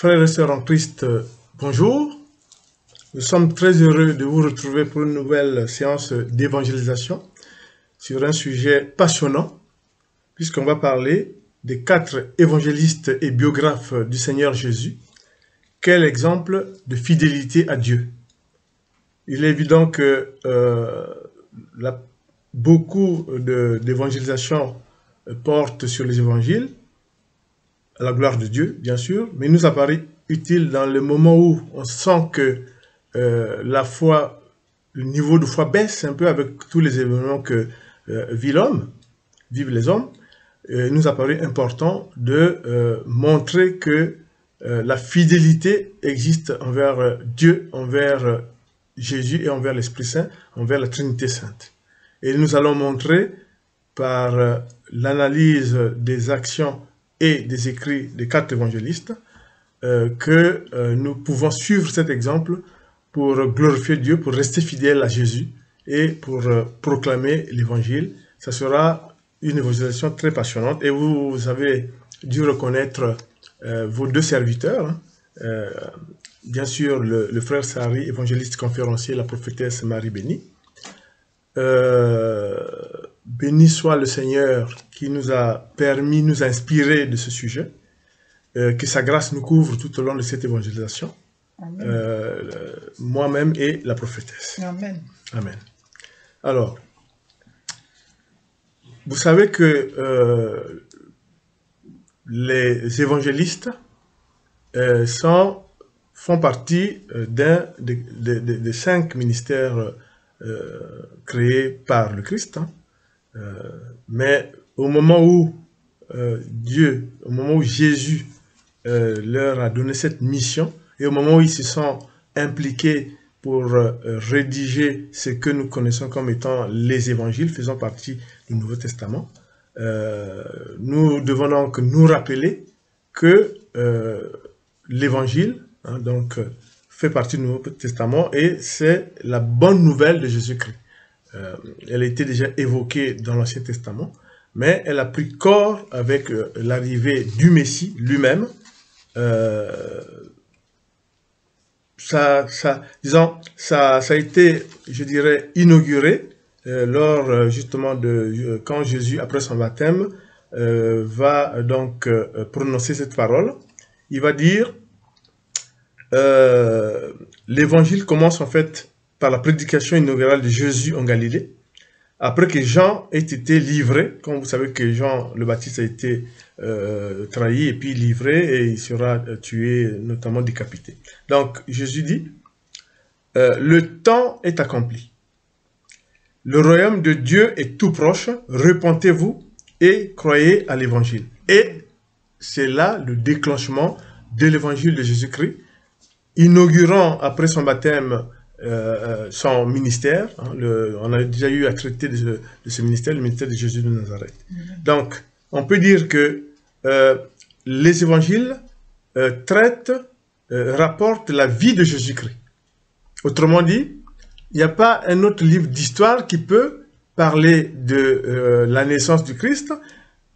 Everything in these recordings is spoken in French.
Frères et sœurs en Christ, bonjour. Nous sommes très heureux de vous retrouver pour une nouvelle séance d'évangélisation sur un sujet passionnant, puisqu'on va parler des 4 évangélistes et biographes du Seigneur Jésus. Quel exemple de fidélité à Dieu! Il est évident que beaucoup d'évangélisation portent sur les évangiles, à la gloire de Dieu, bien sûr, mais il nous apparaît utile dans le moment où on sent que la foi, le niveau de foi baisse un peu avec tous les événements que vivent les hommes. Il nous apparaît important de montrer que la fidélité existe envers Dieu, envers Jésus et envers l'Esprit Saint, envers la Trinité Sainte. Et nous allons montrer par l'analyse des actions et des écrits des 4 évangélistes que nous pouvons suivre cet exemple pour glorifier Dieu, pour rester fidèles à Jésus et pour proclamer l'évangile. Ça sera une évangélisation très passionnante et vous avez dû reconnaître vos 2 serviteurs, bien sûr le frère Sari, évangéliste conférencier, la prophétesse Marie Béni. Béni soit le Seigneur qui nous a permis, nous a inspiré de ce sujet, que sa grâce nous couvre tout au long de cette évangélisation, moi-même et la prophétesse. Amen. Amen. Alors, vous savez que les évangélistes font partie des 5 ministères créés par le Christ, mais au moment où Jésus leur a donné cette mission, et au moment où ils se sont impliqués pour rédiger ce que nous connaissons comme étant les évangiles, faisant partie du Nouveau Testament, nous devons donc nous rappeler que l'évangile fait partie du Nouveau Testament et c'est la bonne nouvelle de Jésus-Christ. Elle était déjà évoquée dans l'Ancien Testament, mais elle a pris corps avec l'arrivée du Messie lui-même. Ça a été, je dirais, inauguré lors justement quand Jésus, après son baptême, va donc prononcer cette parole. Il va dire, l'évangile commence en fait par la prédication inaugurale de Jésus en Galilée, après que Jean ait été livré, comme vous savez que Jean le Baptiste a été trahi et puis livré et il sera tué, notamment décapité. Donc Jésus dit, le temps est accompli, le royaume de Dieu est tout proche, repentez-vous et croyez à l'évangile. Et c'est là le déclenchement de l'évangile de Jésus-Christ, inaugurant après son baptême son ministère. On a déjà eu à traiter de ce ministère, le ministère de Jésus de Nazareth. Donc, on peut dire que les évangiles rapportent la vie de Jésus-Christ. Autrement dit, il n'y a pas un autre livre d'histoire qui peut parler de la naissance du Christ,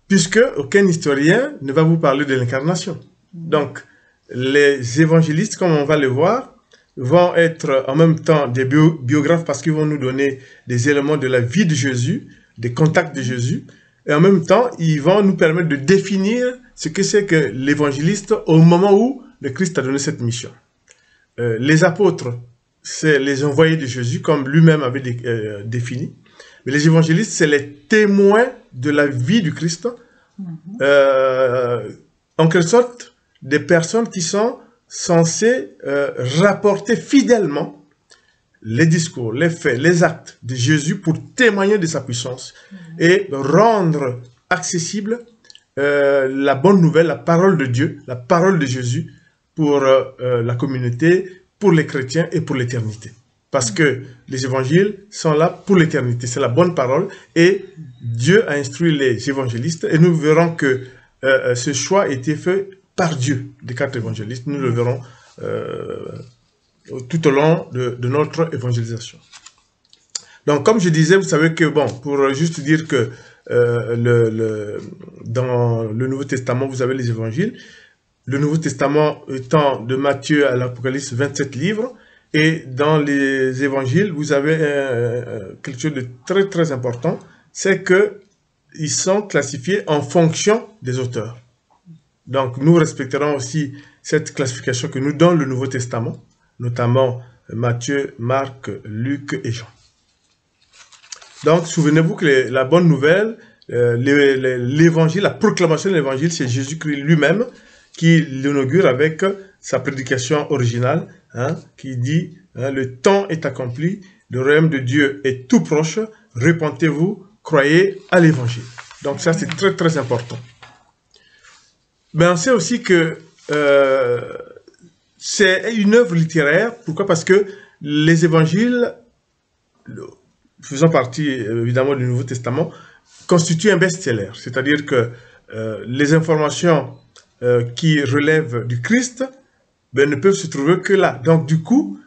puisque aucun historien ne va vous parler de l'incarnation. Donc, les évangélistes, comme on va le voir, vont être en même temps des biographes parce qu'ils vont nous donner des éléments de la vie de Jésus, des contacts de Jésus, et en même temps, ils vont nous permettre de définir ce que c'est que l'évangéliste au moment où le Christ a donné cette mission. Les apôtres, c'est les envoyés de Jésus, comme lui-même avait défini, mais les évangélistes, c'est les témoins de la vie du Christ, en quelque sorte, des personnes qui sont censées rapporter fidèlement les discours, les faits, les actes de Jésus pour témoigner de sa puissance et rendre accessible la bonne nouvelle, la parole de Dieu, la parole de Jésus pour la communauté, pour les chrétiens et pour l'éternité. Parce que les évangiles sont là pour l'éternité, c'est la bonne parole et Dieu a instruit les évangélistes et nous verrons que ce choix a été fait par Dieu, des 4 évangélistes. Nous le verrons tout au long de notre évangélisation. Donc, comme je disais, vous savez que, bon, pour juste dire que dans le Nouveau Testament, vous avez les évangiles, le Nouveau Testament étant de Matthieu à l'Apocalypse 27 livres, et dans les évangiles, vous avez quelque chose de très très important, c'est que ils sont classifiés en fonction des auteurs. Donc nous respecterons aussi cette classification que nous donne le Nouveau Testament, notamment Matthieu, Marc, Luc et Jean. Donc souvenez-vous que la bonne nouvelle, l'évangile, la proclamation de l'évangile, c'est Jésus-Christ lui-même qui l'inaugure avec sa prédication originale, qui dit le temps est accompli, le royaume de Dieu est tout proche, repentez-vous, croyez à l'évangile. Donc ça, c'est très très important. Mais on sait aussi que c'est une œuvre littéraire. Pourquoi? Parce que les évangiles, faisant partie évidemment du Nouveau Testament, constituent un best-seller. C'est-à-dire que les informations qui relèvent du Christ ne peuvent se trouver que là. Donc du coup,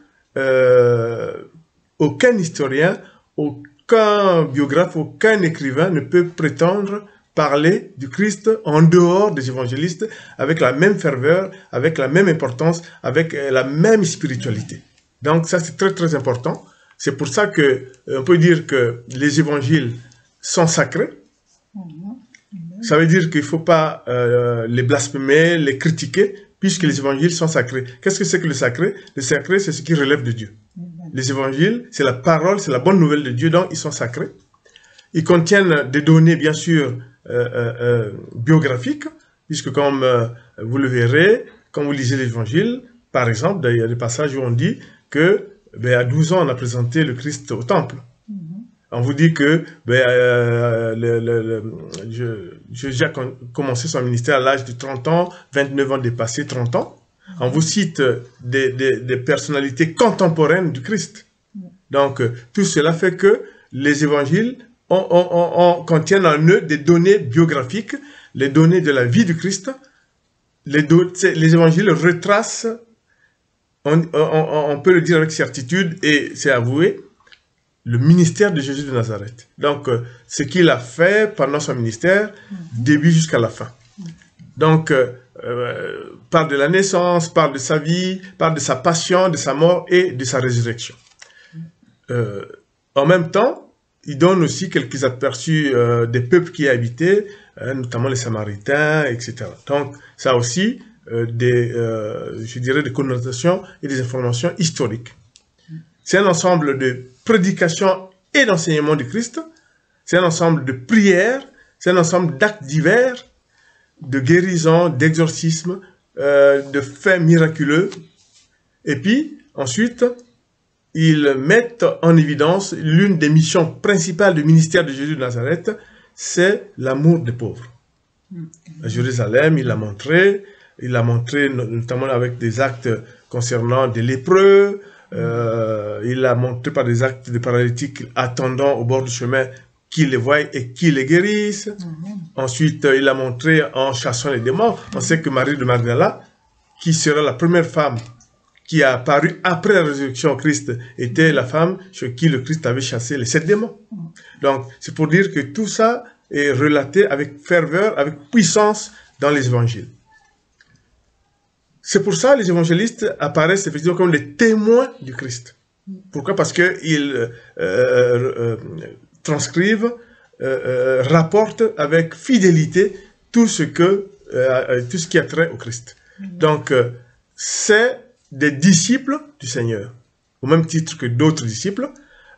aucun historien, aucun biographe, aucun écrivain ne peut prétendre parler du Christ en dehors des évangélistes avec la même ferveur, avec la même importance, avec la même spiritualité. Donc ça, c'est très très important. C'est pour ça que on peut dire que les évangiles sont sacrés. Ça veut dire qu'il ne faut pas les blasphémer, les critiquer, puisque les évangiles sont sacrés. Qu'est-ce que c'est que le sacré? Le sacré, c'est ce qui relève de Dieu. Les évangiles, c'est la parole, c'est la bonne nouvelle de Dieu, donc ils sont sacrés. Ils contiennent des données, bien sûr, biographiques, puisque comme vous le verrez, quand vous lisez l'évangile, par exemple, il y a des passages où on dit que à 12 ans, on a présenté le Christ au temple. On vous dit que Jésus a commencé son ministère à l'âge de 30 ans, 29 ans dépassé, 30 ans. On vous cite des personnalités contemporaines du Christ. Donc, tout cela fait que les évangiles contiennent en eux des données biographiques, les données de la vie du Christ. Les évangiles retracent, on peut le dire avec certitude, et c'est avoué, le ministère de Jésus de Nazareth. Donc, ce qu'il a fait pendant son ministère, début jusqu'à la fin. Donc, parle de la naissance, parle de sa vie, parle de sa passion, de sa mort et de sa résurrection. En même temps, il donne aussi quelques aperçus des peuples qui y habitaient, notamment les Samaritains, etc. Donc, ça aussi, je dirais, des connotations et des informations historiques. C'est un ensemble de prédications et d'enseignements du Christ. C'est un ensemble de prières. C'est un ensemble d'actes divers, de guérison, d'exorcisme, de faits miraculeux. Et puis, ensuite, ils mettent en évidence l'une des missions principales du ministère de Jésus de Nazareth, c'est l'amour des pauvres. À Jérusalem, il l'a montré notamment avec des actes concernant des lépreux. Il l'a montré par des actes de paralytiques attendant au bord du chemin qui les voient et qui les guérissent. Ensuite, il l'a montré en chassant les démons. On sait que Marie de Magdala, qui sera la première femme qui a apparu après la résurrection au Christ, était la femme chez qui le Christ avait chassé les 7 démons. Donc, c'est pour dire que tout ça est relaté avec ferveur, avec puissance dans les évangiles. C'est pour ça que les évangélistes apparaissent effectivement comme des témoins du Christ. Pourquoi? Parce qu'ils transcrivent, rapportent avec fidélité tout ce qui a trait au Christ. Donc, c'est des disciples du Seigneur, au même titre que d'autres disciples.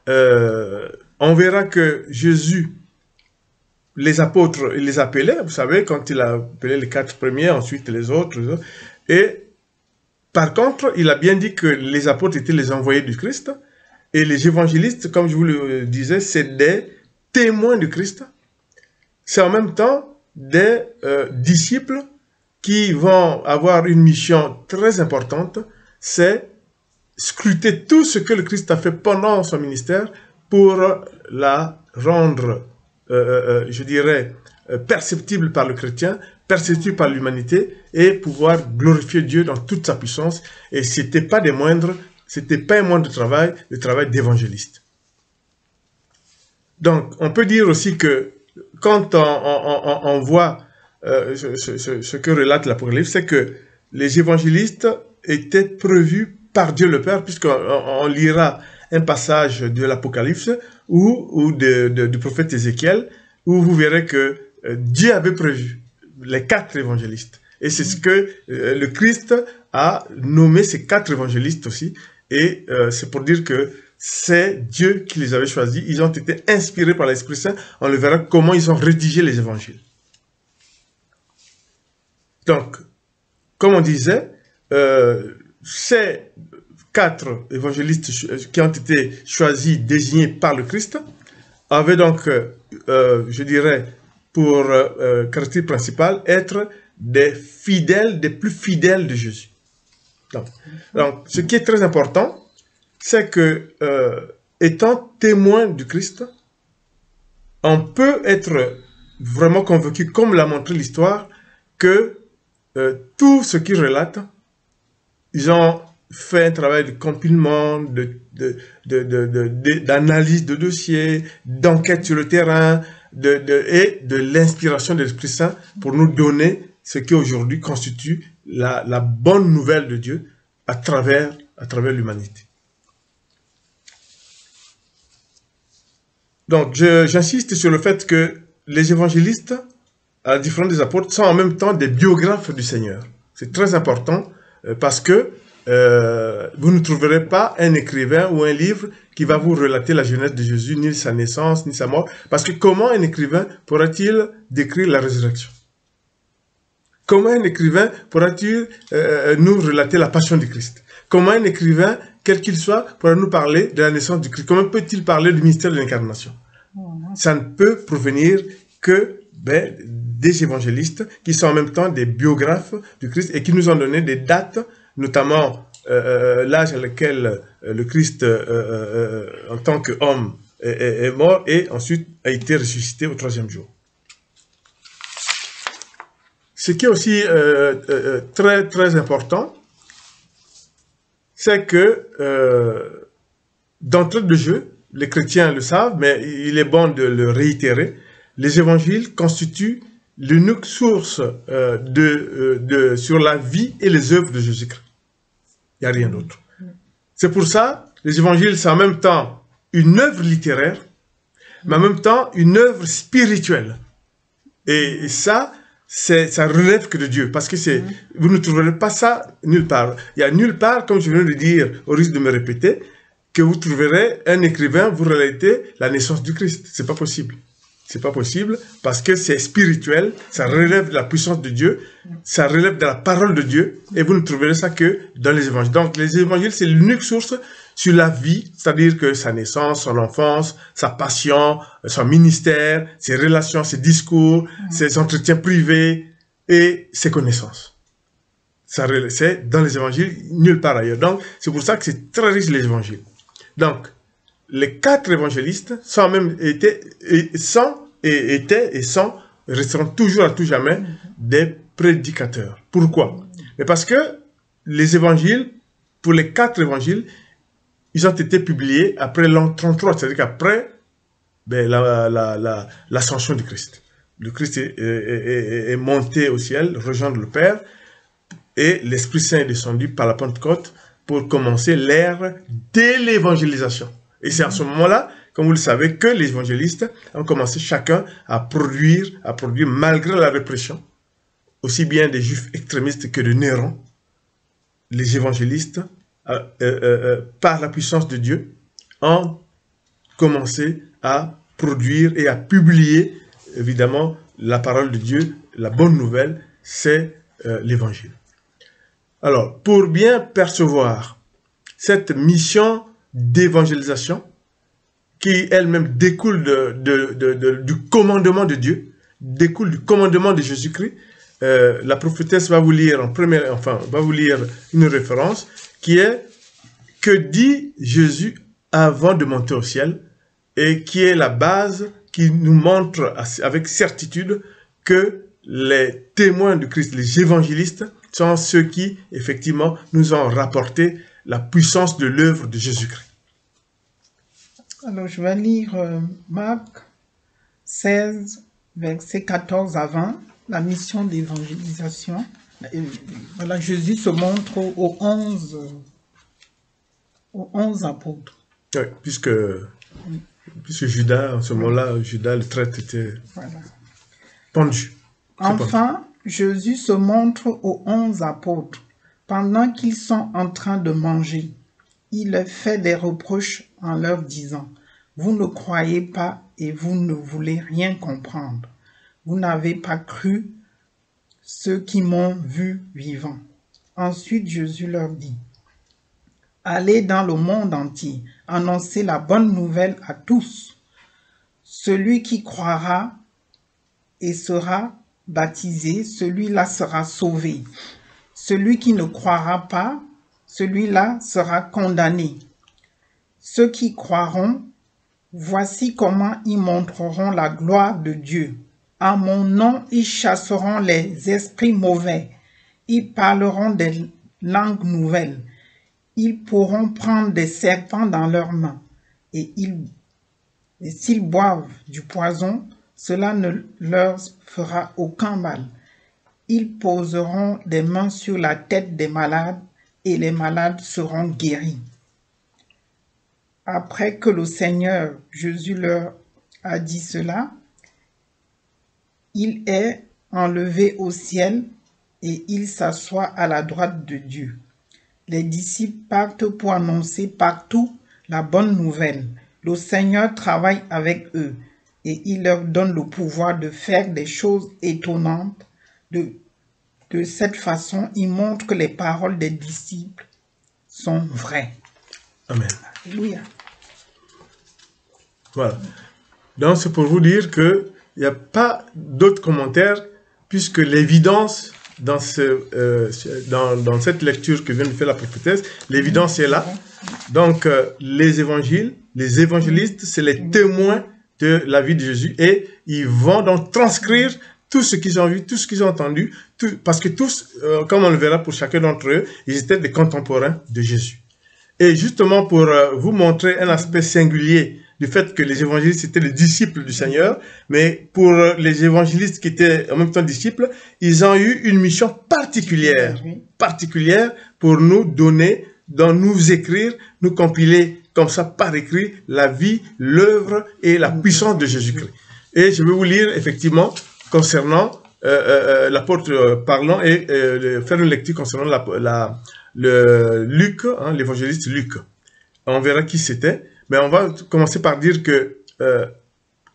On verra que Jésus, les apôtres, il les appelait, vous savez, quand il a appelé les 4 premiers, ensuite les autres. Et par contre, il a bien dit que les apôtres étaient les envoyés du Christ, et les évangélistes, comme je vous le disais, c'est des témoins du Christ. C'est en même temps des disciples qui vont avoir une mission très importante, c'est scruter tout ce que le Christ a fait pendant son ministère pour la rendre, je dirais, perceptible par le chrétien, perceptible par l'humanité, et pouvoir glorifier Dieu dans toute sa puissance. Et c'était pas des moindres, c'était pas un moindre travail, le travail d'évangéliste. Donc, on peut dire aussi que quand on voit ce que relate l'Apocalypse, c'est que les évangélistes étaient prévus par Dieu le Père, puisqu'on lira un passage de l'Apocalypse ou du prophète Ézéchiel, où vous verrez que Dieu avait prévu les 4 évangélistes. Et c'est ce que le Christ a nommé ces 4 évangélistes aussi. Et c'est pour dire que c'est Dieu qui les avait choisis. Ils ont été inspirés par l'Esprit Saint. On le verra comment ils ont rédigé les évangiles. Donc, comme on disait, ces 4 évangélistes qui ont été choisis, désignés par le Christ, avaient donc, je dirais, pour caractéristique principale, être des fidèles, des plus fidèles de Jésus. Donc, ce qui est très important, c'est que, étant témoin du Christ, on peut être vraiment convaincu, comme l'a montré l'histoire, que tout ce qu'ils relatent, ils ont fait un travail de compilement, d'analyse de dossiers, d'enquête sur le terrain, et de l'inspiration de l'Esprit Saint pour nous donner ce qui aujourd'hui constitue la bonne nouvelle de Dieu à travers l'humanité. Donc, j'insiste sur le fait que les évangélistes, à la différence des apôtres, sont en même temps des biographes du Seigneur. C'est très important parce que vous ne trouverez pas un écrivain ou un livre qui va vous relater la jeunesse de Jésus, ni sa naissance, ni sa mort. Parce que comment un écrivain pourra-t-il décrire la résurrection? Comment un écrivain pourra-t-il nous relater la passion du Christ? Comment un écrivain, quel qu'il soit, pourra nous parler de la naissance du Christ? Comment peut-il parler du mystère de l'incarnation? Ça ne peut provenir que des évangélistes qui sont en même temps des biographes du Christ et qui nous ont donné des dates, notamment l'âge à lequel le Christ, en tant qu'homme, est mort et ensuite a été ressuscité au 3e jour. Ce qui est aussi très, très important, c'est que d'entrée de jeu, les chrétiens le savent, mais il est bon de le réitérer, les évangiles constituent l'unique source sur la vie et les œuvres de Jésus-Christ. Il n'y a rien d'autre. C'est pour ça, les évangiles, c'est en même temps une œuvre littéraire, mais en même temps une œuvre spirituelle. Et ça relève que de Dieu, parce que vous ne trouverez pas ça nulle part. Il n'y a nulle part, comme je viens de dire, au risque de me répéter, que vous trouverez un écrivain vous relater la naissance du Christ. C'est pas possible. C'est pas possible parce que c'est spirituel, ça relève de la puissance de Dieu, ça relève de la parole de Dieu, et vous ne trouverez ça que dans les évangiles. Donc les évangiles, c'est l'unique source sur la vie, c'est-à-dire que sa naissance, son enfance, sa passion, son ministère, ses relations, ses discours, ses entretiens privés et ses connaissances. C'est dans les évangiles, nulle part ailleurs. Donc c'est pour ça que c'est très riche les évangiles. Donc les 4 évangélistes resteront toujours à tout jamais des prédicateurs. Pourquoi? Mais parce que les évangiles, pour les 4 évangiles, ils ont été publiés après l'an 33, c'est-à-dire qu'après l'ascension du Christ. Le Christ est monté au ciel, rejoindre le Père, et l'Esprit Saint est descendu par la Pentecôte pour commencer l'ère de l'évangélisation. Et c'est à ce moment-là, comme vous le savez, que les évangélistes ont commencé chacun à produire malgré la répression, aussi bien des juifs extrémistes que de Néron. Les évangélistes, par la puissance de Dieu, ont commencé à produire et à publier, évidemment, la parole de Dieu, la bonne nouvelle, c'est l'évangile. Alors, pour bien percevoir cette mission d'évangélisation, qui elle-même découle du commandement de Dieu, découle du commandement de Jésus-Christ, la prophétesse va vous lire une référence qui est « Que dit Jésus avant de monter au ciel ?» et qui est la base qui nous montre avec certitude que les témoins de Christ, les évangélistes, sont ceux qui, effectivement, nous ont rapporté la puissance de l'œuvre de Jésus-Christ. Alors, je vais lire Marc 16, verset 14 à 20, la mission d'évangélisation. voilà, Jésus se montre aux 11 apôtres. Oui, puisque Judas, en ce moment-là, Judas, le traître, était Voilà. pendu. Enfin, Jésus se montre aux 11 apôtres pendant qu'ils sont en train de manger. Il leur fait des reproches en leur disant: vous ne croyez pas et vous ne voulez rien comprendre. Vous n'avez pas cru ceux qui m'ont vu vivant. Ensuite, Jésus leur dit: allez dans le monde entier, annoncez la bonne nouvelle à tous. Celui qui croira et sera baptisé, celui-là sera sauvé. Celui qui ne croira pas, celui-là sera condamné. Ceux qui croiront, voici comment ils montreront la gloire de Dieu. En mon nom, ils chasseront les esprits mauvais. Ils parleront des langues nouvelles. Ils pourront prendre des serpents dans leurs mains. Et s'ils boivent du poison, cela ne leur fera aucun mal. Ils poseront des mains sur la tête des malades et les malades seront guéris. Après que le Seigneur Jésus leur a dit cela, il est enlevé au ciel et il s'assoit à la droite de Dieu. Les disciples partent pour annoncer partout la bonne nouvelle. Le Seigneur travaille avec eux et il leur donne le pouvoir de faire des choses étonnantes. De cette façon, il montre que les paroles des disciples sont vraies. Amen. Alléluia. Voilà. Donc, c'est pour vous dire qu'il n'y a pas d'autres commentaires, puisque l'évidence dans cette lecture que vient de faire la prophétesse, l'évidence est là. Donc, les évangiles, les évangélistes, c'est les témoins de la vie de Jésus et ils vont donc transcrire tout ce qu'ils ont vu, tout ce qu'ils ont entendu, parce que tous, comme on le verra pour chacun d'entre eux, ils étaient des contemporains de Jésus. Et justement, pour vous montrer un aspect singulier du fait que les évangélistes étaient les disciples du Seigneur, mais pour les évangélistes qui étaient en même temps disciples, ils ont eu une mission particulière pour nous donner, dans nous écrire, nous compiler comme ça par écrit la vie, l'œuvre et la puissance de Jésus-Christ. Et je vais vous lire effectivement concernant l'apôtre parlant et faire une lecture concernant le Luc, hein, l'évangéliste Luc. On verra qui c'était, mais on va commencer par dire que,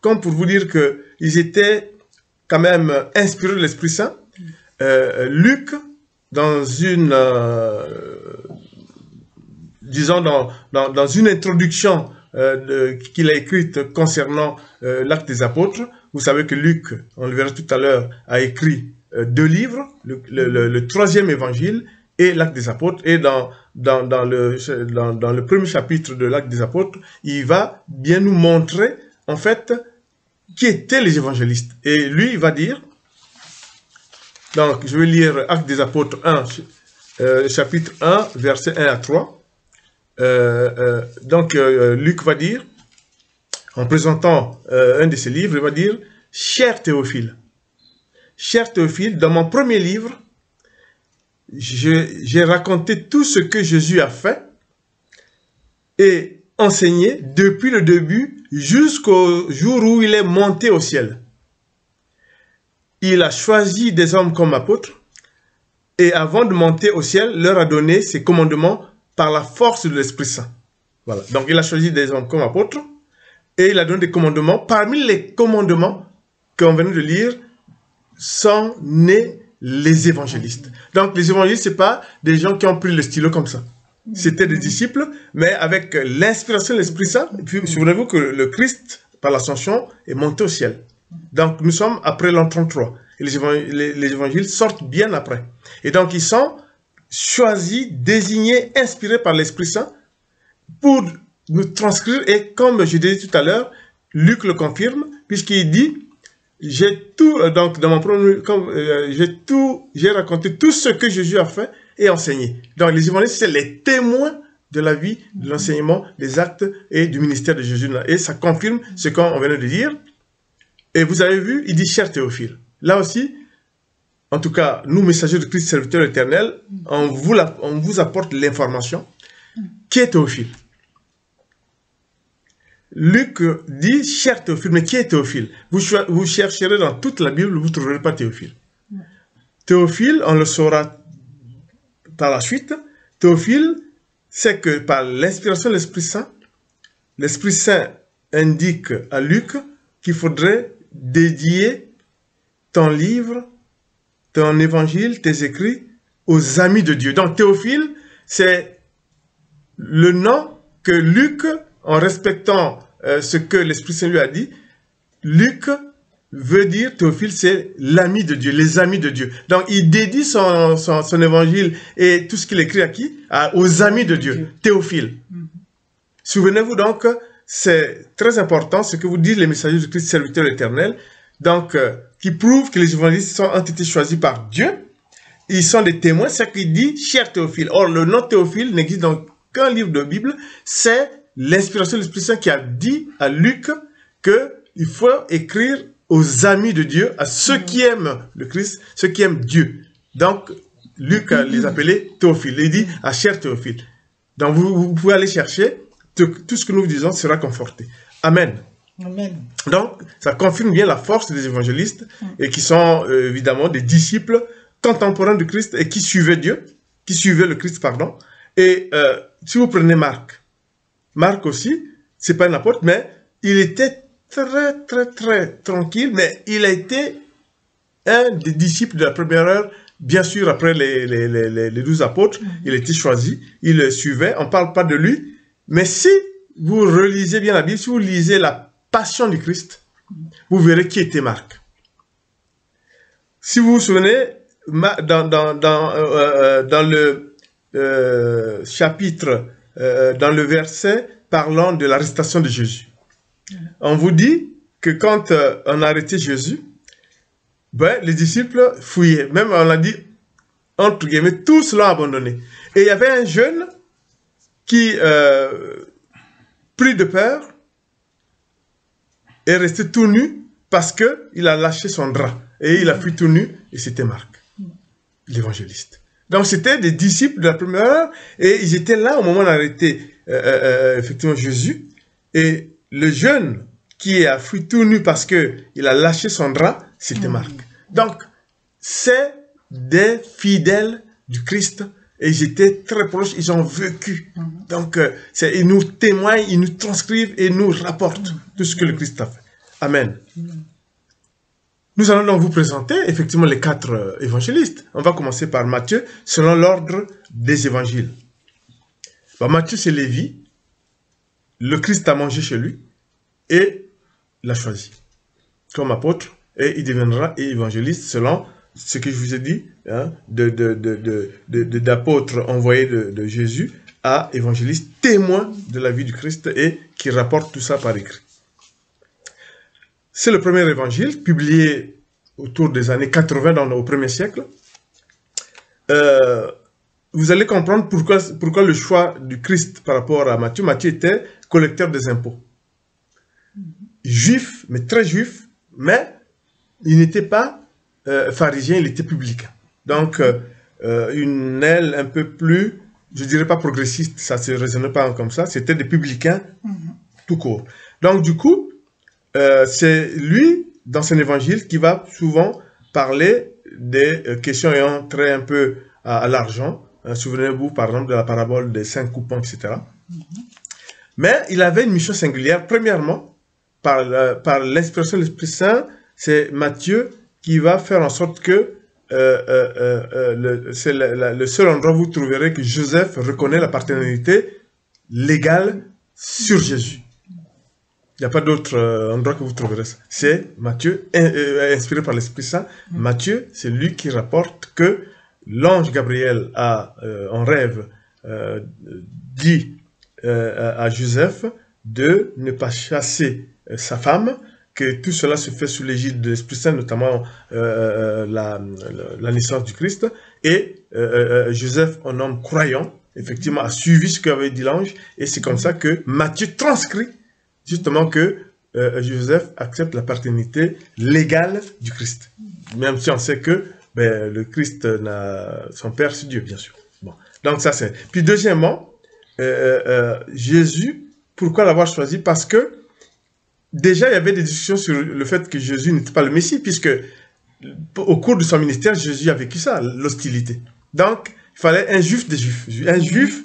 comme pour vous dire qu'ils étaient quand même inspirés de l'Esprit Saint, Luc, dans une, disons dans une introduction qu'il a écrite concernant l'acte des apôtres, vous savez que Luc, on le verra tout à l'heure, a écrit 2 livres, le 3e évangile et l'acte des apôtres. Et dans le premier chapitre de l'acte des apôtres, il va bien nous montrer, en fait, qui étaient les évangélistes. Et lui, il va dire, donc je vais lire acte des apôtres 1, chapitre 1, versets 1 à 3. Donc, Luc va dire, en présentant un de ses livres, il va dire: cher Théophile, dans mon premier livre, j'ai raconté tout ce que Jésus a fait et enseigné depuis le début jusqu'au jour où il est monté au ciel. Il a choisi des hommes comme apôtres et avant de monter au ciel, leur a donné ses commandements par la force de l'Esprit Saint. Voilà. Donc, il a choisi des hommes comme apôtres et il a donné des commandements. Parmi les commandements qu'on vient de lire sont nés les évangélistes. Donc, les évangélistes, ce n'est pas des gens qui ont pris le stylo comme ça. C'était des disciples, mais avec l'inspiration de l'Esprit Saint. Et puis, souvenez-vous que le Christ, par l'ascension, est monté au ciel. Donc, nous sommes après l'an 33. Et les évangiles sortent bien après. Et donc, ils sont choisis, désignés, inspirés par l'Esprit Saint pour nous transcrire. Et comme je disais tout à l'heure, Luc le confirme, puisqu'il dit: j'ai tout, donc dans mon premier, j'ai raconté tout ce que Jésus a fait et enseigné. Donc les évangélistes, c'est les témoins de la vie, de l'enseignement, des actes et du ministère de Jésus. Et ça confirme ce qu'on vient de dire. Et vous avez vu, il dit cher Théophile. Là aussi, en tout cas, nous, messagers de Christ, serviteurs éternels, on vous apporte l'information. Qui est Théophile? Luc dit, cher Théophile, mais qui est Théophile? Vous chercherez dans toute la Bible, vous ne trouverez pas Théophile. Théophile, on le saura par la suite. Théophile, c'est que par l'inspiration de l'Esprit Saint indique à Luc qu'il faudrait dédier ton livre, ton évangile, tes écrits aux amis de Dieu. Donc Théophile, c'est le nom que Luc, en respectant ce que l'Esprit Saint lui a dit, Luc veut dire, Théophile, c'est l'ami de Dieu, les amis de Dieu. Donc il dédie son évangile et tout ce qu'il écrit à qui? Aux amis de Dieu, Théophile. Souvenez-vous donc, c'est très important ce que vous disent les messagers de Christ, serviteurs éternels, donc qui prouvent que les évangélistes ont été choisis par Dieu. Ils sont des témoins, c'est qu'il dit, cher Théophile. Or, le nom Théophile n'existe dans qu'un livre de Bible, c'est l'inspiration de l'Esprit Saint qui a dit à Luc qu'il faut écrire aux amis de Dieu, à ceux qui aiment le Christ, ceux qui aiment Dieu. Donc, Luc les appelait Théophile. Il dit à cher Théophile. Donc, vous pouvez aller chercher, tout ce que nous vous disons sera conforté. Amen. Amen. Donc, ça confirme bien la force des évangélistes et qui sont évidemment des disciples contemporains de Christ et qui suivaient Dieu, qui suivaient le Christ, pardon. Et si vous prenez Marc aussi, c'est pas un apôtre, mais il était très tranquille, mais il a été un des disciples de la première heure, bien sûr, après les 12 apôtres, il a été choisi, il le suivait, on ne parle pas de lui, mais si vous relisez bien la Bible, si vous lisez la Passion du Christ, vous verrez qui était Marc. Si vous vous souvenez, dans le chapitre, dans le verset parlant de l'arrestation de Jésus, on vous dit que quand on a arrêté Jésus, ben, les disciples fouillaient. Même on l'a dit, entre guillemets, tous l'ont abandonné. Et il y avait un jeune qui, pris de peur, est resté tout nu parce qu'il a lâché son drap. Et il a fui tout nu, et c'était Marc, l'évangéliste. Donc c'était des disciples de la première heure, et ils étaient là au moment d'arrêter effectivement Jésus. Et le jeune qui a fui tout nu parce qu'il a lâché son drap, c'était Marc. Donc, c'est des fidèles du Christ, et ils étaient très proches, ils ont vécu. Donc, ils nous témoignent, ils nous transcrivent et nous rapportent tout ce que le Christ a fait. Amen. Nous allons donc vous présenter effectivement les 4 évangélistes. On va commencer par Matthieu, selon l'ordre des évangiles. Bon, Matthieu, c'est Lévi. Le Christ a mangé chez lui et l'a choisi comme apôtre, et il deviendra évangéliste selon ce que je vous ai dit, hein, d'apôtre envoyé de Jésus à évangéliste, témoin de la vie du Christ et qui rapporte tout ça par écrit. C'est le premier évangile, publié autour des années 80 au 1er siècle. Vous allez comprendre pourquoi le choix du Christ par rapport à Matthieu. Matthieu était collecteur des impôts. Juif, mais très juif, mais il n'était pas pharisien, il était publicain. Donc, une aile un peu plus, je dirais pas progressiste, ça ne se raisonnait pas comme ça, c'était des publicains tout court. Donc, du coup, c'est lui, dans son évangile, qui va souvent parler des questions ayant trait un peu à l'argent. Souvenez-vous, par exemple, de la parabole des 5 coupons, etc. Mais il avait une mission singulière. Premièrement, par l'inspiration de l'Esprit Saint, c'est Matthieu qui va faire en sorte que c'est le seul endroit où vous trouverez que Joseph reconnaît la paternité légale sur Jésus. Il n'y a pas d'autre endroit que vous trouverez ça. C'est Matthieu, inspiré par l'Esprit Saint. Matthieu, c'est lui qui rapporte que l'ange Gabriel a, en rêve, dit à Joseph de ne pas chasser sa femme, que tout cela se fait sous l'égide de l'Esprit Saint, notamment la naissance du Christ. Et Joseph, un homme croyant, effectivement, a suivi ce qu'avait dit l'ange. Et c'est comme ça que Matthieu transcrit justement que Joseph accepte la paternité légale du Christ. Même si on sait que ben, le Christ son Père, c'est Dieu, bien sûr. Bon. Donc ça c'est. Puis deuxièmement, Jésus, pourquoi l'avoir choisi? Parce que déjà il y avait des discussions sur le fait que Jésus n'était pas le Messie, puisque au cours de son ministère, Jésus a vécu ça, l'hostilité. Donc il fallait un juif des juifs, un juif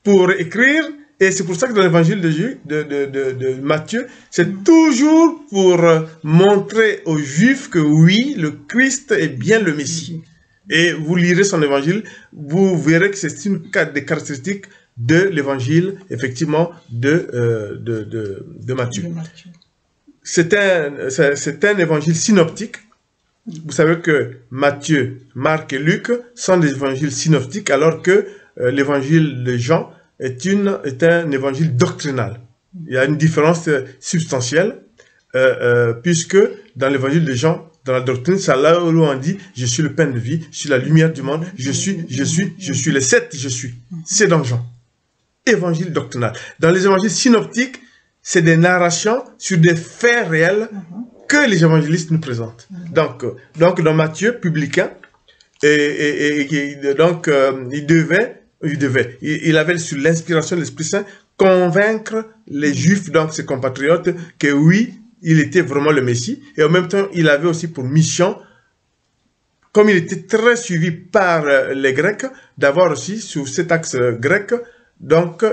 pour écrire. Et c'est pour ça que dans l'évangile de Matthieu, c'est toujours pour montrer aux Juifs que oui, le Christ est bien le Messie. Et vous lirez son évangile, vous verrez que c'est une des caractéristiques de l'évangile, effectivement, de Matthieu. C'est un évangile synoptique. Vous savez que Matthieu, Marc et Luc sont des évangiles synoptiques, alors que l'évangile de Jean est un évangile doctrinal. Il y a une différence substantielle, puisque dans l'évangile de Jean, dans la doctrine, c'est là où on dit « Je suis le pain de vie, je suis la lumière du monde, je suis les 7 je suis ». C'est dans Jean. Évangile doctrinal. Dans les évangiles synoptiques, c'est des narrations sur des faits réels que les évangélistes nous présentent. Donc dans Matthieu, publicain, donc il avait sur l'inspiration de l'Esprit Saint convaincre les Juifs, donc ses compatriotes, que oui, il était vraiment le Messie. Et en même temps, il avait aussi pour mission, comme il était très suivi par les Grecs, d'avoir aussi sur cet axe grec, donc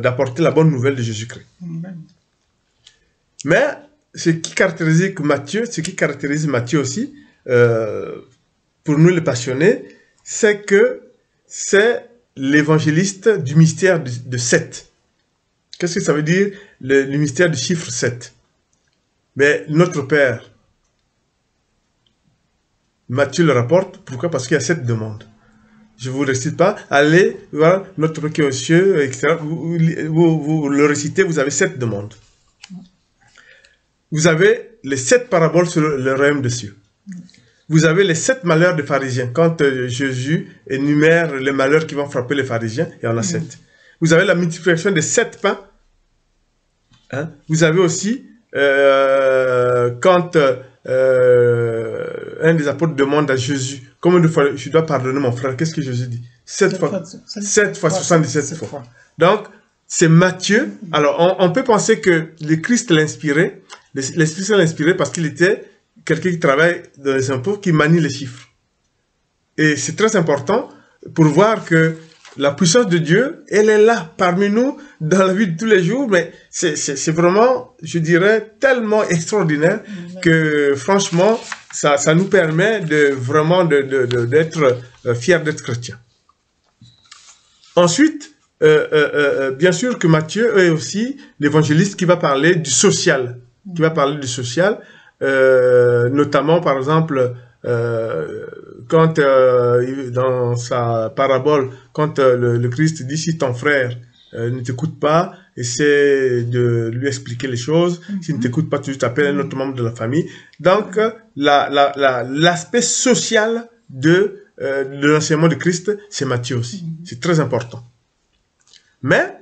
d'apporter la bonne nouvelle de Jésus-Christ. Mais ce qui caractérise Matthieu aussi, pour nous les passionnés, c'est que c'est l'évangéliste du mystère de 7. Qu'est-ce que ça veut dire, le mystère du chiffre 7? Mais notre Père, Matthieu le rapporte. Pourquoi? Parce qu'il y a 7 demandes. Je ne vous récite pas. Allez, voilà, notre Père qui est aux cieux, etc. Vous le récitez, vous avez 7 demandes. Vous avez les 7 paraboles sur le royaume des cieux. Vous avez les 7 malheurs des pharisiens. Quand Jésus énumère les malheurs qui vont frapper les pharisiens, il y en a 7. Vous avez la multiplication des 7 pains. Hein? Vous avez aussi, quand un des apôtres demande à Jésus, combien de fois je dois pardonner mon frère? Qu'est-ce que Jésus dit? 7 fois 77 fois. Donc, c'est Matthieu. Alors, on peut penser que le Christ l'a inspiré. L'Esprit Saint l'a inspiré parce qu'il était quelqu'un qui travaille dans les impôts, qui manie les chiffres. Et c'est très important pour voir que la puissance de Dieu, elle est là, parmi nous, dans la vie de tous les jours, mais c'est vraiment, je dirais, tellement extraordinaire que, franchement, ça nous permet vraiment d'être fiers d'être chrétiens. Ensuite, bien sûr que Matthieu est aussi l'évangéliste qui va parler du social, notamment, par exemple, quand dans sa parabole, quand le Christ dit si ton frère ne t'écoute pas, essaie de lui expliquer les choses. S'il ne t'écoute pas, tu t'appelles un autre membre de la famille. Donc, l'aspect social de l'enseignement de Christ, c'est Matthieu aussi. C'est très important. Mais,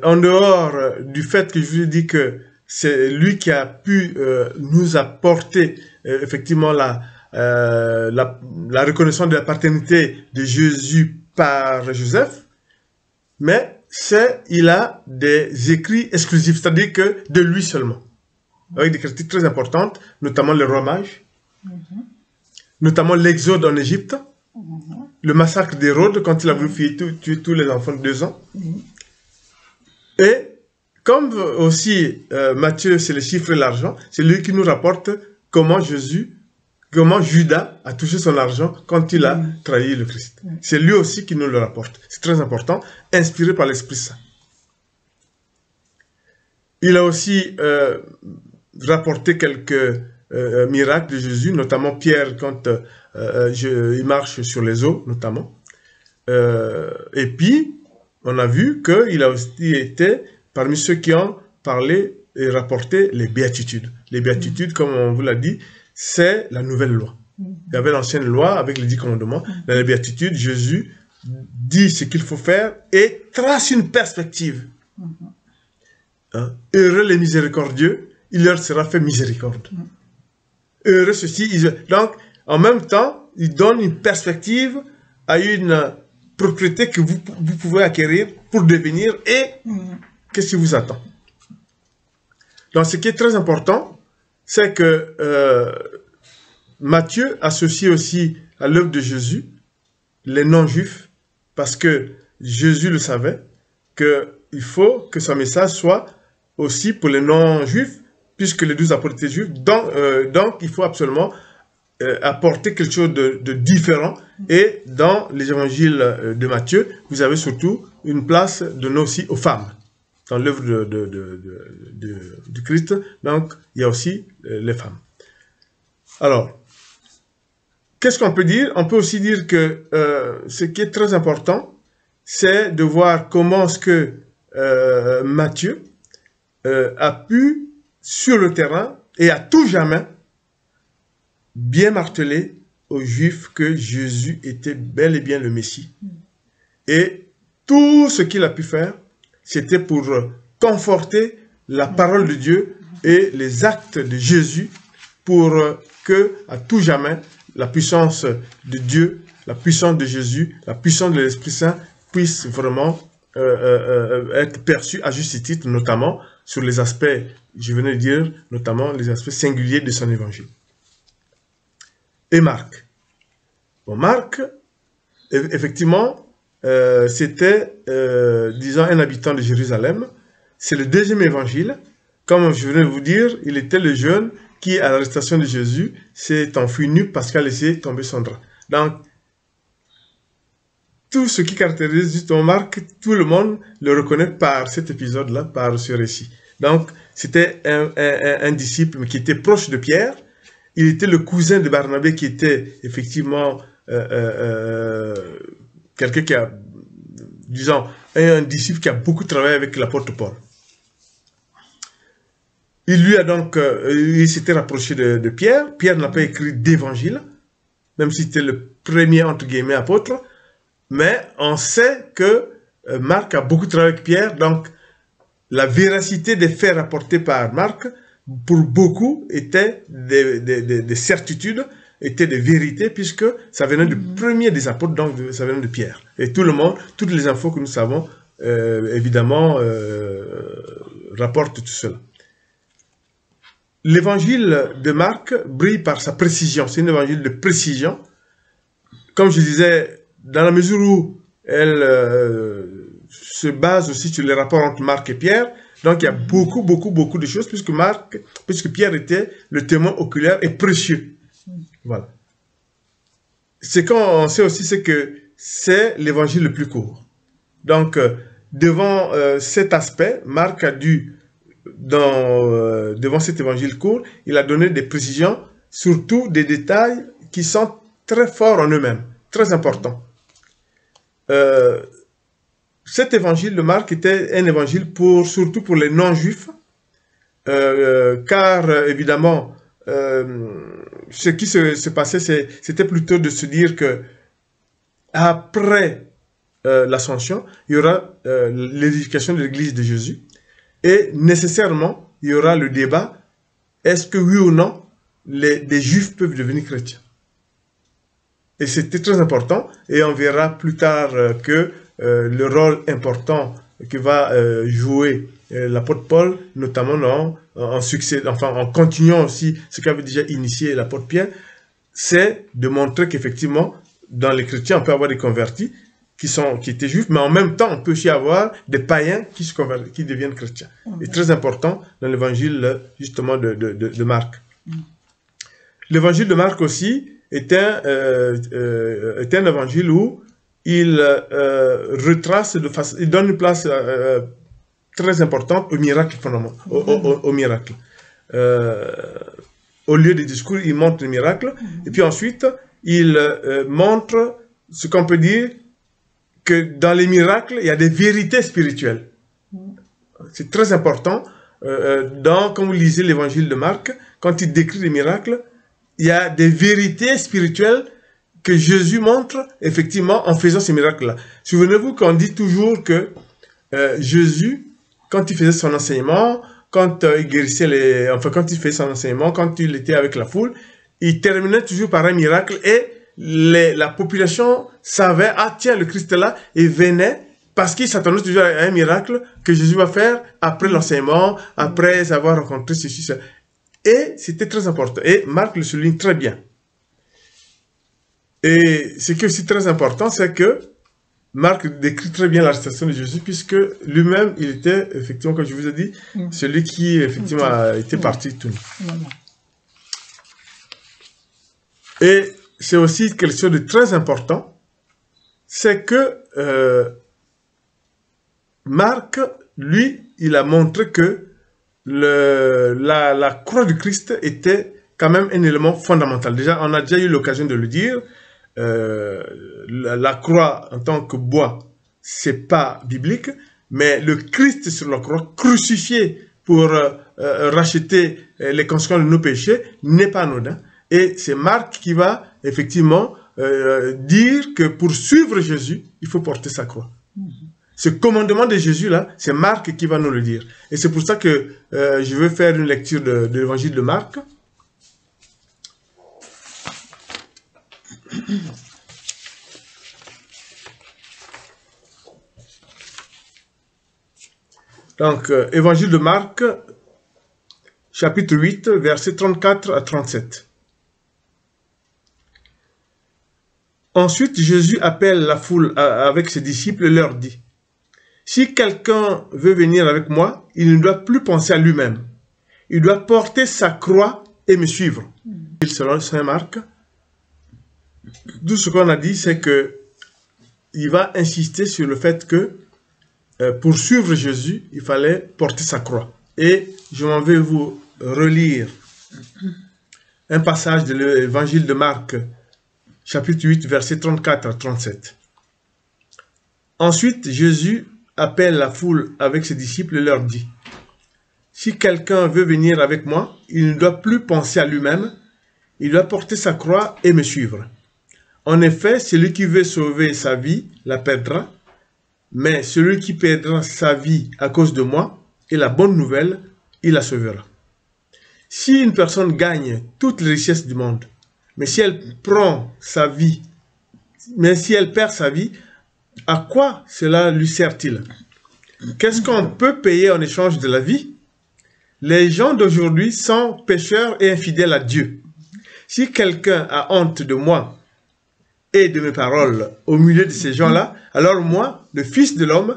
en dehors du fait que je vous ai dit que c'est lui qui a pu nous apporter effectivement la reconnaissance de la paternité de Jésus par Joseph, mais il a des écrits exclusifs, c'est-à-dire que de lui seulement, avec des critiques très importantes, notamment le roi mage, notamment l'exode en Égypte, le massacre d'Hérode quand il a voulu tuer tous les enfants de 2 ans. Et comme aussi Matthieu, c'est les chiffres et l'argent, c'est lui qui nous rapporte comment Judas a touché son argent quand il a trahi le Christ. C'est lui aussi qui nous le rapporte. C'est très important, inspiré par l'Esprit Saint. Il a aussi rapporté quelques miracles de Jésus, notamment Pierre quand il marche sur les eaux, notamment. Et puis, on a vu qu'il a aussi été parmi ceux qui ont parlé et rapporté les béatitudes. Les béatitudes, comme on vous l'a dit, c'est la nouvelle loi. Il y avait l'ancienne loi avec les 10 commandements. Dans les béatitudes, Jésus dit ce qu'il faut faire et trace une perspective. Hein? Heureux les miséricordieux, il leur sera fait miséricorde. Heureux ceci. Donc, En même temps, il donne une perspective à une propriété que vous pouvez acquérir pour devenir et qu'est-ce qui vous attend. Donc, ce qui est très important, c'est que Matthieu associe aussi à l'œuvre de Jésus les non-juifs, parce que Jésus le savait, qu'il faut que son message soit aussi pour les non-juifs, puisque les 12 apôtres étaient juifs. Donc il faut absolument apporter quelque chose de différent. Et dans les évangiles de Matthieu, vous avez surtout une place donnée aussi aux femmes. Dans l'œuvre de Christ, donc il y a aussi les femmes. Alors, qu'est-ce qu'on peut dire? On peut aussi dire que ce qui est très important, c'est de voir comment est-ce que Matthieu a pu, sur le terrain, et à tout jamais, bien marteler aux Juifs que Jésus était bel et bien le Messie. Et tout ce qu'il a pu faire, c'était pour conforter la parole de Dieu et les actes de Jésus pour que, à tout jamais, la puissance de Dieu, la puissance de Jésus, la puissance de l'Esprit Saint puisse vraiment être perçue à juste titre, notamment sur les aspects, je venais de dire, notamment les aspects singuliers de son évangile. Et Marc. Bon, Marc, effectivement, c'était, disons, un habitant de Jérusalem. C'est le deuxième évangile. Comme je venais de vous dire, il était le jeune qui, à l'arrestation de Jésus, s'est enfui nu parce qu'il a laissé tomber son drap. Donc, tout ce qui caractérise justement Marc, tout le monde le reconnaît par cet épisode-là, par ce récit. Donc, c'était un disciple qui était proche de Pierre. Il était le cousin de Barnabé qui était effectivement quelqu'un qui a, disons, un disciple qui a beaucoup travaillé avec l'apôtre Paul. Il lui a donc, il s'était rapproché de Pierre. Pierre n'a pas écrit d'évangile, même si c'était le premier, entre guillemets, apôtre. Mais on sait que Marc a beaucoup travaillé avec Pierre, donc la véracité des faits rapportés par Marc, pour beaucoup, était des certitudes, était des vérités, puisque ça venait du premier des apôtres, donc ça venait de Pierre. Et tout le monde, toutes les infos que nous savons, évidemment, rapportent tout cela. L'évangile de Marc brille par sa précision. C'est un évangile de précision. Comme je disais, dans la mesure où elle se base aussi sur les rapports entre Marc et Pierre, donc il y a beaucoup de choses, puisque Pierre était le témoin oculaire et précieux. Voilà. Ce qu'on sait aussi, c'est que c'est l'évangile le plus court. Donc, devant cet aspect, Marc a dû, devant cet évangile court, il a donné des précisions, surtout des détails qui sont très forts en eux-mêmes, très importants. Cet évangile de Marc était un évangile surtout pour les non-juifs, car évidemment, ce qui se passait, c'était plutôt de se dire que après l'ascension, il y aura l'édification de l'église de Jésus, et nécessairement, il y aura le débat, est-ce que oui ou non, des juifs peuvent devenir chrétiens? Et c'était très important, et on verra plus tard que le rôle important que va jouer l'apôtre Paul, notamment en continuant aussi ce qu'avait déjà initié l'apôtre Pierre, c'est de montrer qu'effectivement, dans les chrétiens, on peut avoir des convertis qui étaient juifs, mais en même temps, on peut aussi avoir des païens qui deviennent chrétiens. C'est très important dans l'évangile, justement, de Marc. L'évangile de Marc aussi est un évangile où il retrace il donne une place très importante au miracle au miracle. Au lieu des discours, il montre le miracle, et puis ensuite, il montre ce qu'on peut dire que dans les miracles, il y a des vérités spirituelles. C'est très important. Quand vous lisez l'évangile de Marc, quand il décrit les miracles, il y a des vérités spirituelles que Jésus montre, effectivement, en faisant ces miracles-là. Souvenez-vous qu'on dit toujours que Jésus, quand il faisait son enseignement, quand il guérissait quand il faisait son enseignement, quand il était avec la foule, il terminait toujours par un miracle et la population savait, ah tiens, le Christ est là, et venait parce qu'il s'attendait toujours à un miracle que Jésus va faire après l'enseignement, après avoir rencontré ceci, ça. Et c'était très important. Et Marc le souligne très bien. Et ce qui est aussi très important, c'est que Marc décrit très bien l'arrestation de Jésus, puisque lui-même, il était, effectivement, comme je vous ai dit, celui qui, effectivement, a été parti tout nu. Et c'est aussi quelque chose de très important, c'est que Marc, lui, il a montré que la croix du Christ était quand même un élément fondamental. Déjà, on a déjà eu l'occasion de le dire, la croix en tant que bois, c'est pas biblique, mais le Christ sur la croix, crucifié pour racheter les conséquences de nos péchés, n'est pas anodin. Et c'est Marc qui va effectivement dire que pour suivre Jésus, il faut porter sa croix. Ce commandement de Jésus-là, c'est Marc qui va nous le dire. Et c'est pour ça que je veux faire une lecture de l'évangile de Marc. Donc, évangile de Marc, chapitre 8, versets 34 à 37. Ensuite, Jésus appelle la foule avec ses disciples et leur dit, « Si quelqu'un veut venir avec moi, il ne doit plus penser à lui-même. Il doit porter sa croix et me suivre. » Selon Saint Marc, tout ce qu'on a dit, c'est que il va insister sur le fait que pour suivre Jésus, il fallait porter sa croix. Et je m'en vais vous relire un passage de l'évangile de Marc, chapitre 8, versets 34 à 37. Ensuite, Jésus appelle la foule avec ses disciples et leur dit, « Si quelqu'un veut venir avec moi, il ne doit plus penser à lui-même, il doit porter sa croix et me suivre. En effet, celui qui veut sauver sa vie la perdra, mais celui qui perdra sa vie à cause de moi et la bonne nouvelle, il la sauvera. Si une personne gagne toutes les richesses du monde, mais si elle perd sa vie, à quoi cela lui sert-il? Qu'est-ce qu'on peut payer en échange de la vie? Les gens d'aujourd'hui sont pécheurs et infidèles à Dieu. Si quelqu'un a honte de moi et de mes paroles au milieu de ces gens-là, alors moi, le Fils de l'homme,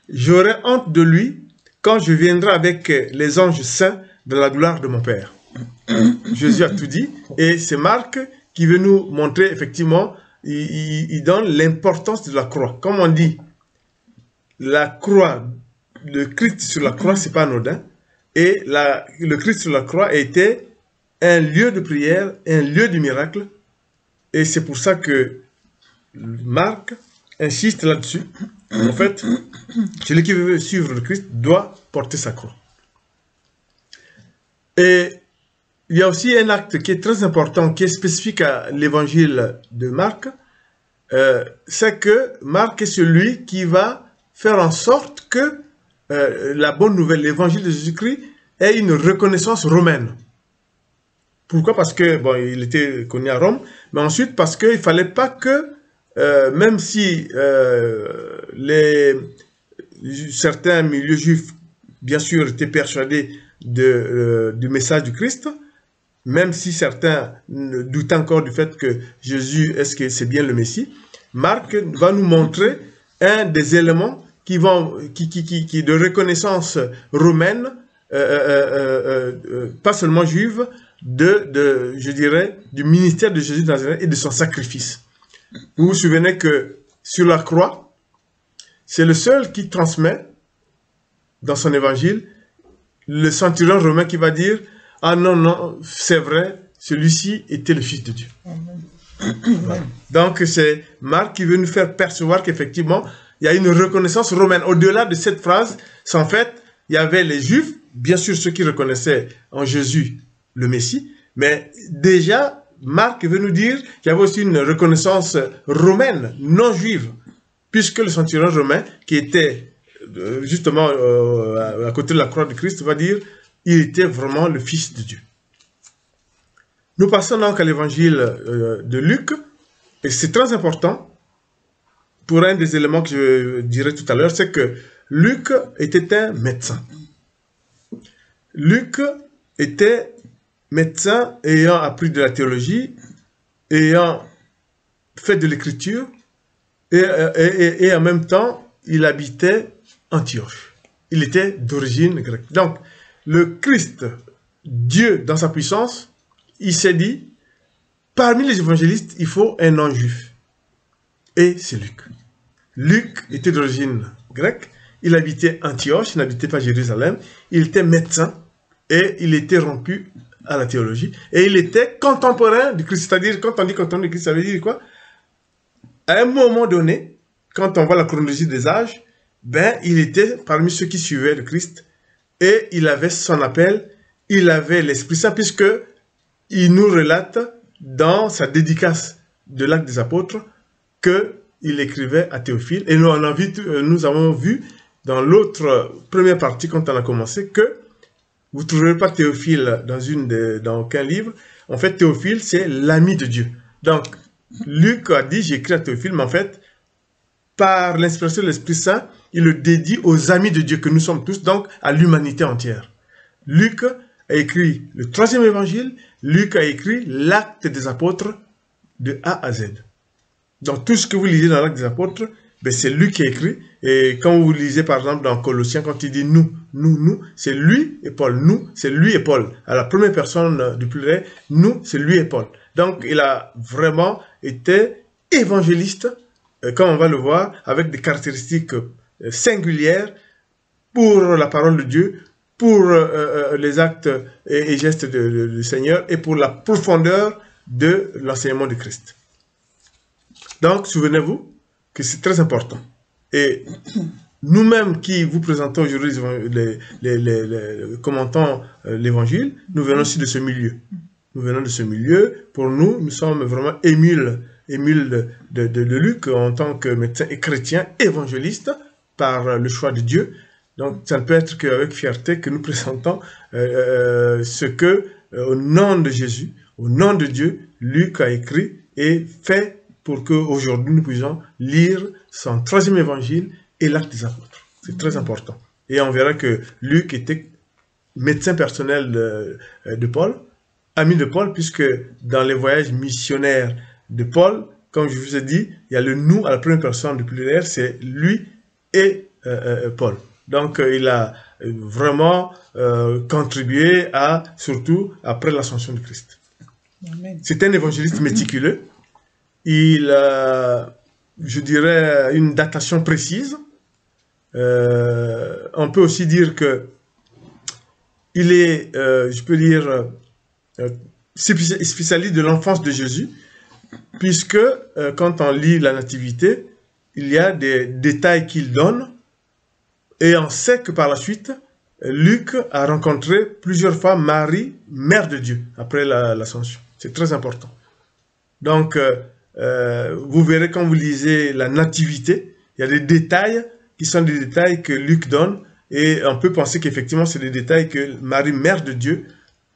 j'aurai honte de lui quand je viendrai avec les anges saints de la gloire de mon Père. Jésus a tout dit, et c'est Marc qui veut nous montrer, effectivement, il donne l'importance de la croix. Comme on dit, la croix, le Christ sur la croix, c'est pas anodin, et le Christ sur la croix était un lieu de prière, un lieu de miracle, et c'est pour ça que Marc insiste là-dessus. En fait, celui qui veut suivre le Christ doit porter sa croix. Et il y a aussi un acte qui est très important, qui est spécifique à l'évangile de Marc, c'est que Marc est celui qui va faire en sorte que la bonne nouvelle, l'évangile de Jésus-Christ, ait une reconnaissance romaine. Pourquoi? Parce que, bon, il était connu à Rome, mais ensuite parce qu'il ne fallait pas que, même si certains milieux juifs, bien sûr, étaient persuadés du message du Christ, même si certains doutent encore du fait que Jésus, est-ce que c'est bien le Messie, Marc va nous montrer un des éléments qui est de reconnaissance romaine, pas seulement juive, je dirais, du ministère de Jésus de Nazareth et de son sacrifice. Vous vous souvenez que sur la croix, c'est le seul qui transmet dans son évangile le centurion romain qui va dire « Ah non, non, c'est vrai, celui-ci était le Fils de Dieu. » Donc c'est Marc qui veut nous faire percevoir qu'effectivement, il y a une reconnaissance romaine. Au-delà de cette phrase, c'est en fait, il y avait les Juifs, bien sûr ceux qui reconnaissaient en Jésus le Messie, mais déjà, Marc veut nous dire qu'il y avait aussi une reconnaissance romaine, non juive, puisque le centurion romain, qui était justement à côté de la croix de Christ, va dire il était vraiment le Fils de Dieu. Nous passons donc à l'évangile de Luc, et c'est très important. Pour un des éléments que je dirai tout à l'heure, c'est que Luc était un médecin. Luc était médecin ayant appris de la théologie, ayant fait de l'écriture, et en même temps, il habitait Antioche. Il était d'origine grecque. Donc, le Christ, Dieu dans sa puissance, il s'est dit, parmi les évangélistes, il faut un non-juif. Et c'est Luc. Luc était d'origine grecque, il habitait Antioche, il n'habitait pas Jérusalem, il était médecin et il était rompu à la théologie. Et il était contemporain du Christ, c'est-à-dire, quand on dit contemporain du Christ, ça veut dire quoi? À un moment donné, quand on voit la chronologie des âges, ben, il était parmi ceux qui suivaient le Christ et il avait son appel, il avait l'Esprit Saint, puisque il nous relate dans sa dédicace de l'Acte des Apôtres qu'il écrivait à Théophile. Et nous avons vu dans l'autre première partie, quand on a commencé, que vous ne trouverez pas Théophile dans aucun livre. En fait, Théophile, c'est l'ami de Dieu. Donc, Luc a dit, j'écris à Théophile, mais en fait, par l'inspiration de l'Esprit Saint, il le dédie aux amis de Dieu que nous sommes tous, donc à l'humanité entière. Luc a écrit le 3e évangile, Luc a écrit l'Acte des Apôtres de A à Z. Donc tout ce que vous lisez dans l'Acte des Apôtres, ben, c'est Luc qui a écrit. Et quand vous lisez par exemple dans Colossiens, quand il dit nous, c'est lui et Paul. Nous, c'est lui et Paul. À la première personne du pluriel, nous, c'est lui et Paul. Donc il a vraiment été évangéliste, comme on va le voir, avec des caractéristiques singulières pour la parole de Dieu, pour les actes et gestes du Seigneur et pour la profondeur de l'enseignement de Christ. Donc, souvenez-vous que c'est très important. Et nous-mêmes qui vous présentons aujourd'hui commentant l'évangile, nous venons aussi de ce milieu. Nous venons de ce milieu. Pour nous, nous sommes vraiment émules de Luc en tant que médecin et chrétien évangéliste par le choix de Dieu. Donc, ça ne peut être qu'avec fierté que nous présentons ce que, au nom de Jésus, au nom de Dieu, Luc a écrit et fait pour qu'aujourd'hui nous puissions lire son 3e évangile et l'Acte des Apôtres. C'est très important. Et on verra que Luc était médecin personnel de Paul, ami de Paul, puisque dans les voyages missionnaires de Paul, comme je vous ai dit, il y a le nous à la première personne du pluriel, c'est lui et Paul. Donc, il a vraiment contribué surtout après l'ascension de Christ. C'est un évangéliste méticuleux. Il a, je dirais, une datation précise. On peut aussi dire que il est, je peux dire, spécialiste de l'enfance de Jésus, puisque quand on lit la Nativité, il y a des détails qu'il donne. Et on sait que par la suite, Luc a rencontré plusieurs fois Marie, mère de Dieu, après l'Ascension. C'est très important. Donc, vous verrez quand vous lisez la Nativité, il y a des détails qui sont des détails que Luc donne, et on peut penser qu'effectivement, c'est des détails que Marie, mère de Dieu,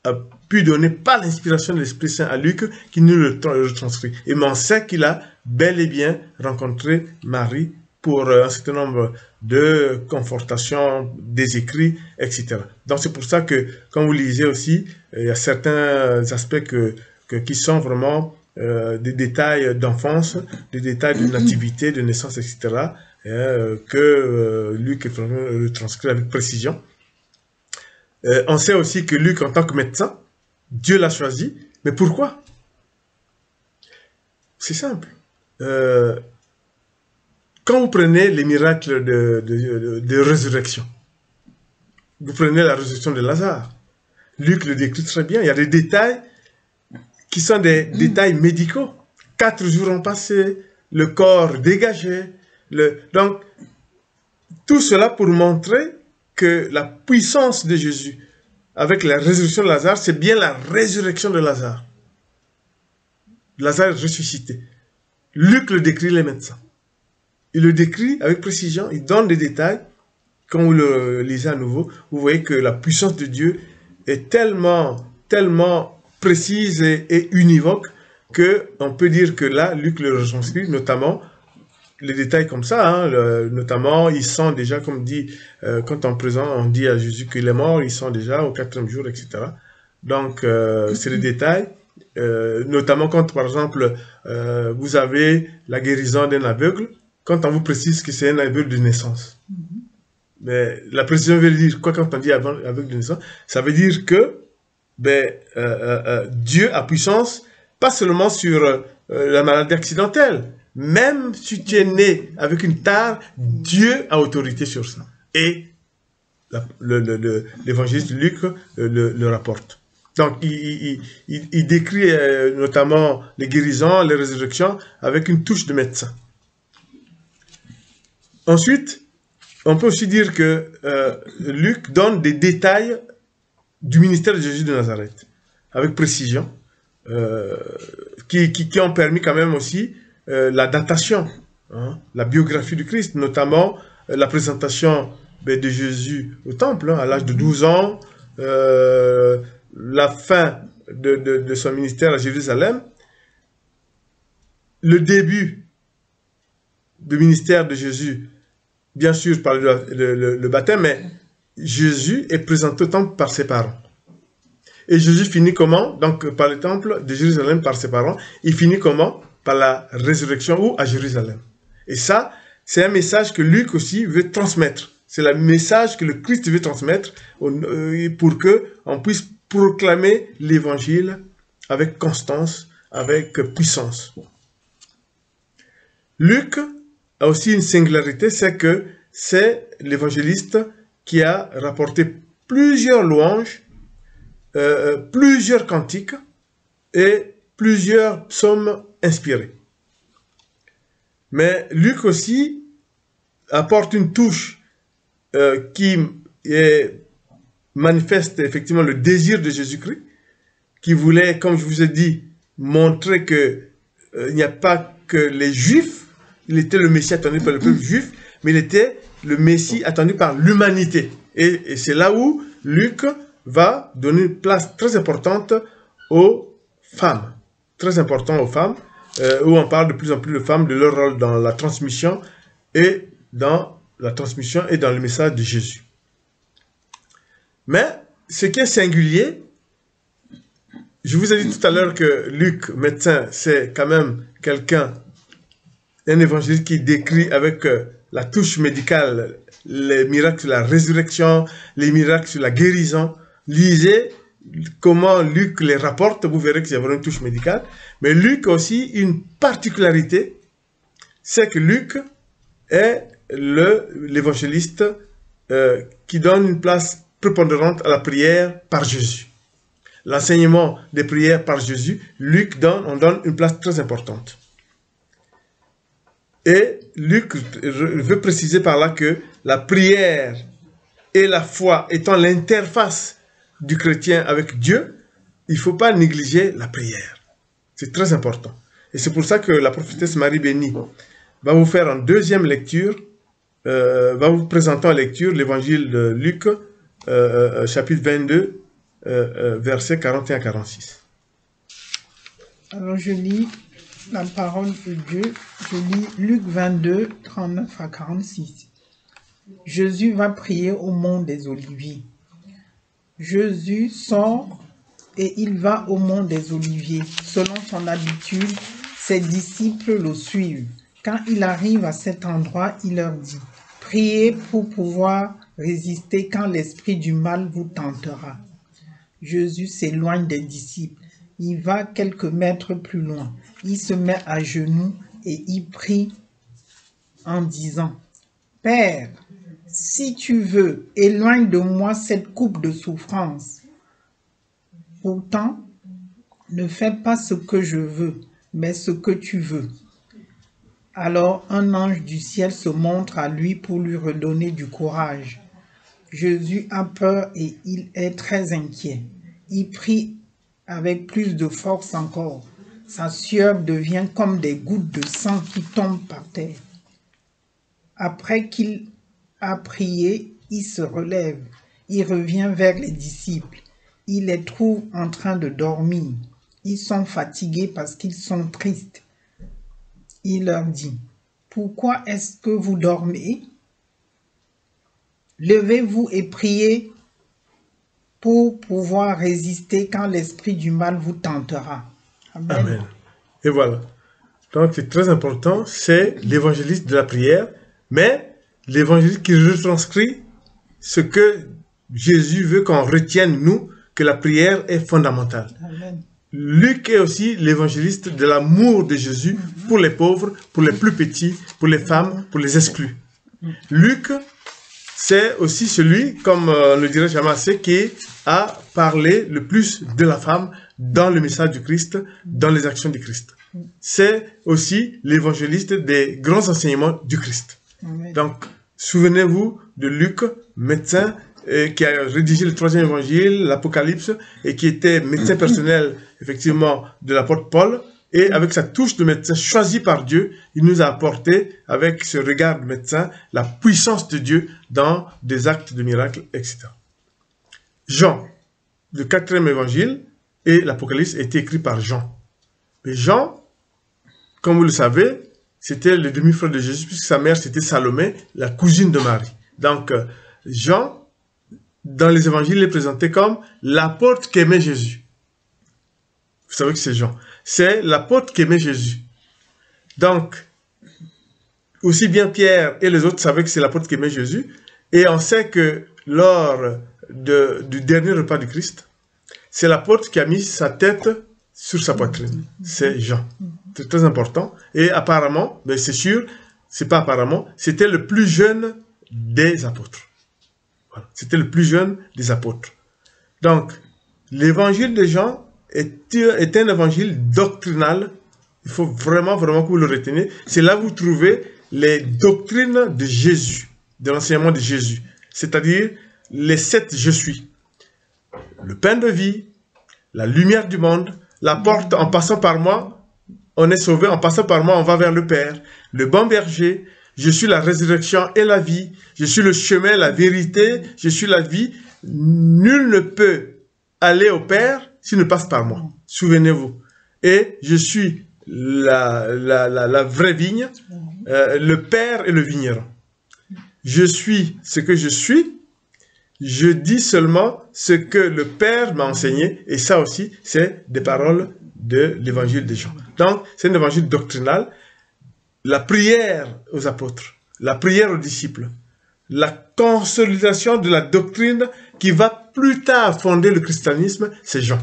a pu donner par l'inspiration de l'Esprit Saint à Luc, qui nous le retranscrit. Et on sait qu'il a bel et bien rencontré Marie pour un certain nombre de confortations, des écrits, etc. Donc c'est pour ça que quand vous lisez aussi, il y a certains aspects qui sont vraiment des détails d'enfance, des détails de nativité, de naissance, etc., que Luc retranscrit avec précision. On sait aussi que Luc, en tant que médecin, Dieu l'a choisi. Mais pourquoi? C'est simple. Quand vous prenez les miracles de résurrection, vous prenez la résurrection de Lazare, Luc le décrit très bien, il y a des détails qui sont des détails médicaux. 4 jours ont passé, le corps dégagé. Donc, tout cela pour montrer que la puissance de Jésus, avec la résurrection de Lazare, c'est bien la résurrection de Lazare. Lazare est ressuscité. Luc le décrit, les médecins. Il le décrit avec précision, il donne des détails. Quand vous le lisez à nouveau, vous voyez que la puissance de Dieu est tellement précise et univoque qu'on peut dire que là, Luc le retranscrit, notamment les détails comme ça, hein, notamment il sent déjà, comme dit, quand on dit à Jésus qu'il est mort, il sent déjà au 4e jour, etc. Donc, c'est les détails, notamment quand, par exemple, vous avez la guérison d'un aveugle, quand on vous précise que c'est un aveugle de naissance. Mais la précision veut dire quoi quand on dit aveugle de naissance? Ça veut dire que Dieu a puissance, pas seulement sur la maladie accidentelle. Même si tu es né avec une tare, Dieu a autorité sur ça. Et l'évangéliste Luc le rapporte. Donc, il décrit notamment les guérisons, les résurrections, avec une touche de médecin. Ensuite, on peut aussi dire que Luc donne des détails du ministère de Jésus de Nazareth, avec précision, qui ont permis quand même aussi la datation, hein, la biographie du Christ, notamment la présentation de Jésus au temple, hein, à l'âge de 12 ans, la fin de son ministère à Jérusalem, le début du ministère de Jésus, bien sûr par le baptême, mais Jésus est présenté au temple par ses parents. Et Jésus finit comment? Donc par le temple de Jérusalem par ses parents, il finit comment? Par la résurrection ou à Jérusalem. Et ça, c'est un message que Luc aussi veut transmettre. C'est le message que le Christ veut transmettre pour qu'on puisse proclamer l'évangile avec constance, avec puissance. Luc a aussi une singularité, c'est que c'est l'évangéliste qui a rapporté plusieurs louanges, plusieurs cantiques et plusieurs psaumes inspirés. Mais Luc aussi apporte une touche qui manifeste effectivement le désir de Jésus-Christ, qui voulait, comme je vous ai dit, montrer que il n'y a pas que les Juifs, il était le Messie attendu par le peuple juif, mais il était le Messie attendu par l'humanité. Et c'est là où Luc va donner une place très importante aux femmes. Très important aux femmes, où on parle de plus en plus de femmes, de leur rôle dans la transmission et dans le message de Jésus. Mais ce qui est singulier, je vous ai dit tout à l'heure que Luc, médecin, c'est quand même quelqu'un, un évangéliste qui décrit avec la touche médicale les miracles sur la résurrection, les miracles sur la guérison. Lisez comment Luc les rapporte, vous verrez qu'il y a une touche médicale. Mais Luc a aussi une particularité, c'est que Luc est l'évangéliste qui donne une place prépondérante à la prière par Jésus. L'enseignement des prières par Jésus, Luc on donne une place très importante. Et Luc veut préciser par là que la prière et la foi étant l'interface du chrétien avec Dieu, il ne faut pas négliger la prière. C'est très important. Et c'est pour ça que la prophétesse Marie Bénie va vous faire en deuxième lecture, va vous présenter en lecture l'évangile de Luc, chapitre 22, versets 41 à 46. Alors je lis la parole de Dieu, je lis Luc 22, 39 à 46. Jésus va prier au mont des Oliviers. Jésus sort et il va au mont des Oliviers. Selon son habitude, ses disciples le suivent. Quand il arrive à cet endroit, il leur dit, « Priez pour pouvoir résister quand l'esprit du mal vous tentera. » Jésus s'éloigne des disciples. Il va quelques mètres plus loin. Il se met à genoux et il prie en disant, « Père, si tu veux, éloigne de moi cette coupe de souffrance. Pourtant, ne fais pas ce que je veux, mais ce que tu veux. » Alors un ange du ciel se montre à lui pour lui redonner du courage. Jésus a peur et il est très inquiet. Il prie avec plus de force encore. Sa sueur devient comme des gouttes de sang qui tombent par terre. Après qu'il a prié, il se relève. Il revient vers les disciples. Il les trouve en train de dormir. Ils sont fatigués parce qu'ils sont tristes. Il leur dit, « Pourquoi est-ce que vous dormez? Levez-vous et priez pour pouvoir résister quand l'esprit du mal vous tentera. » Amen. Amen. Et voilà. Donc c'est très important, c'est l'évangéliste de la prière, mais l'évangéliste qui retranscrit ce que Jésus veut qu'on retienne, nous, que la prière est fondamentale. Amen. Luc est aussi l'évangéliste de l'amour de Jésus pour les pauvres, pour les plus petits, pour les femmes, pour les exclus. Luc, c'est aussi celui, comme le dirait Jamassé, qui a parlé le plus de la femme dans le message du Christ, dans les actions du Christ. C'est aussi l'évangéliste des grands enseignements du Christ. Amen. Donc, souvenez-vous de Luc, médecin, qui a rédigé le 3e évangile, l'Apocalypse, et qui était médecin personnel, effectivement, de l'apôtre Paul. Et avec sa touche de médecin choisi par Dieu, il nous a apporté, avec ce regard de médecin, la puissance de Dieu dans des actes de miracles, etc. Jean, le 4e évangile, et l'Apocalypse était écrit par Jean. Mais Jean, comme vous le savez, c'était le demi-frère de Jésus, puisque sa mère, c'était Salomé, la cousine de Marie. Donc, Jean, dans les évangiles, il est présenté comme l'apôtre qu'aimait Jésus. Vous savez que c'est Jean. C'est l'apôtre qu'aimait Jésus. Donc, aussi bien Pierre et les autres savaient que c'est l'apôtre qu'aimait Jésus. Et on sait que lors du dernier repas du Christ, c'est l'apôtre qui a mis sa tête sur sa poitrine. C'est Jean. C'est très important. Et apparemment, mais c'est sûr, c'est pas apparemment, c'était le plus jeune des apôtres. Voilà. C'était le plus jeune des apôtres. Donc, l'évangile de Jean est un évangile doctrinal. Il faut vraiment que vous le reteniez. C'est là où vous trouvez les doctrines de Jésus, de l'enseignement de Jésus. C'est-à-dire les 7 je suis. Le pain de vie, la lumière du monde, la porte, en passant par moi, on est sauvé, en passant par moi, on va vers le Père. Le bon berger, je suis la résurrection et la vie, je suis le chemin, la vérité, je suis la vie. Nul ne peut aller au Père s'il ne passe par moi. Souvenez-vous. Et je suis la vraie vigne, le Père est le vigneron. Je suis ce que je suis, je dis seulement ce que le Père m'a enseigné, et ça aussi, c'est des paroles de l'évangile de Jean. Donc, c'est un évangile doctrinal. La prière aux apôtres, la prière aux disciples, la consolidation de la doctrine qui va plus tard fonder le christianisme, c'est Jean.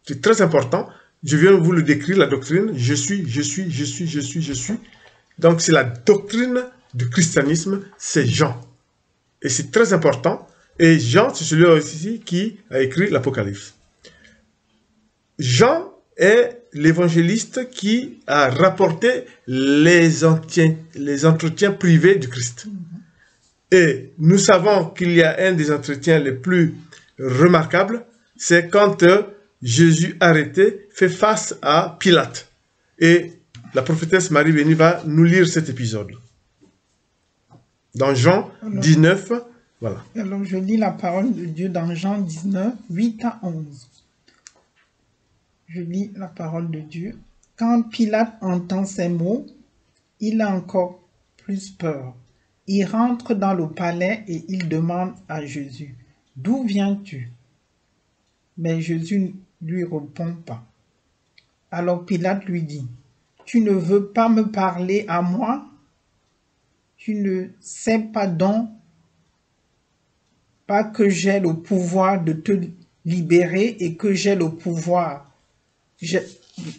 C'est très important. Je viens vous le décrire, la doctrine. Je suis. Donc, c'est la doctrine du christianisme, c'est Jean. Et c'est très important. Et Jean, c'est celui aussi qui a écrit l'Apocalypse. Jean est l'évangéliste qui a rapporté les entretiens privés du Christ. Et nous savons qu'il y a un des entretiens les plus remarquables, c'est quand Jésus arrêté fait face à Pilate. Et la prophétesse Marie Bénie va nous lire cet épisode. Dans Jean 19, voilà. Alors je lis la parole de Dieu dans Jean 19, 8 à 11. Je lis la parole de Dieu. Quand Pilate entend ces mots, il a encore plus peur. Il rentre dans le palais et il demande à Jésus, « D'où viens-tu » Mais Jésus ne lui répond pas. Alors Pilate lui dit, « Tu ne veux pas me parler à moi? Tu ne sais pas donc pas que j'ai le pouvoir de te libérer et que j'ai le pouvoir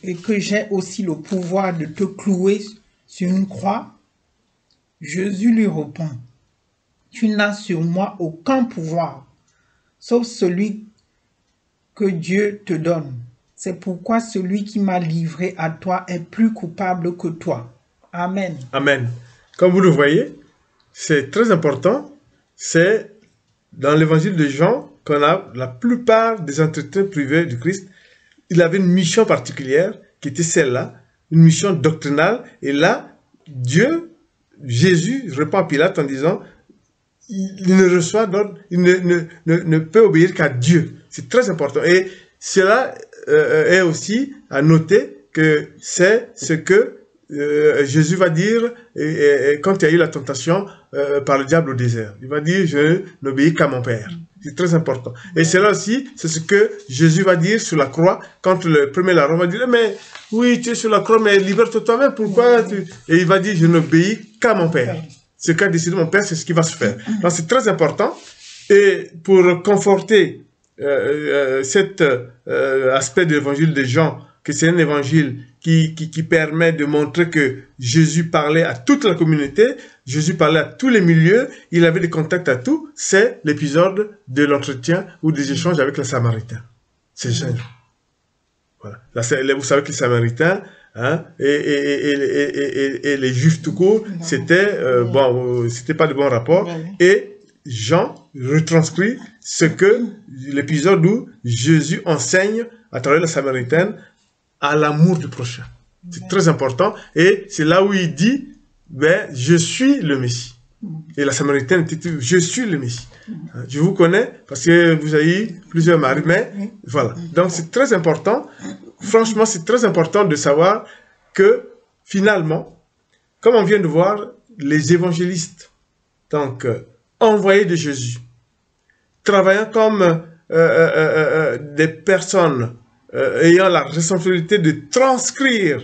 et que j'ai aussi le pouvoir de te clouer sur une croix? » Jésus lui répond, « Tu n'as sur moi aucun pouvoir, sauf celui que Dieu te donne. C'est pourquoi celui qui m'a livré à toi est plus coupable que toi. » Amen. Amen. Comme vous le voyez, c'est très important. C'est dans l'évangile de Jean qu'on a la plupart des entretiens privés du Christ. Il avait une mission particulière qui était celle-là, une mission doctrinale. Et là, Jésus répond à Pilate en disant, il ne reçoit d'ordre, il ne peut obéir qu'à Dieu. C'est très important. Et cela est aussi à noter que c'est ce que Jésus va dire quand il y a eu la tentation par le diable au désert. Il va dire, je n'obéis qu'à mon Père. C'est très important. Et cela aussi, c'est ce que Jésus va dire sur la croix, quand le premier larron va dire, mais oui, tu es sur la croix, mais libère-toi toi-même, pourquoi tu... Et il va dire, je n'obéis qu'à mon Père. Ce qu'a décidé mon Père, c'est ce qui va se faire. Donc c'est très important. Et pour conforter cet aspect de l'évangile de Jean, que c'est un évangile qui permet de montrer que Jésus parlait à toute la communauté, Jésus parlait à tous les milieux, il avait des contacts à tout, c'est l'épisode de l'entretien ou des échanges avec les Samaritains. C'est génial. Voilà. Vous savez que les Samaritains hein, et les Juifs tout court, c'était c'était pas de bon rapport. Et Jean retranscrit ce que l'épisode où Jésus enseigne à travers la Samaritaine à l'amour du prochain. C'est très important. Et c'est là où il dit, ben, je suis le Messie. Et la Samaritaine dit, je suis le Messie. Je vous connais parce que vous avez eu plusieurs maris, mais voilà. Donc c'est très important. Franchement, c'est très important de savoir que finalement, comme on vient de voir, les évangélistes, donc envoyés de Jésus, travaillant comme des personnes ayant la responsabilité de transcrire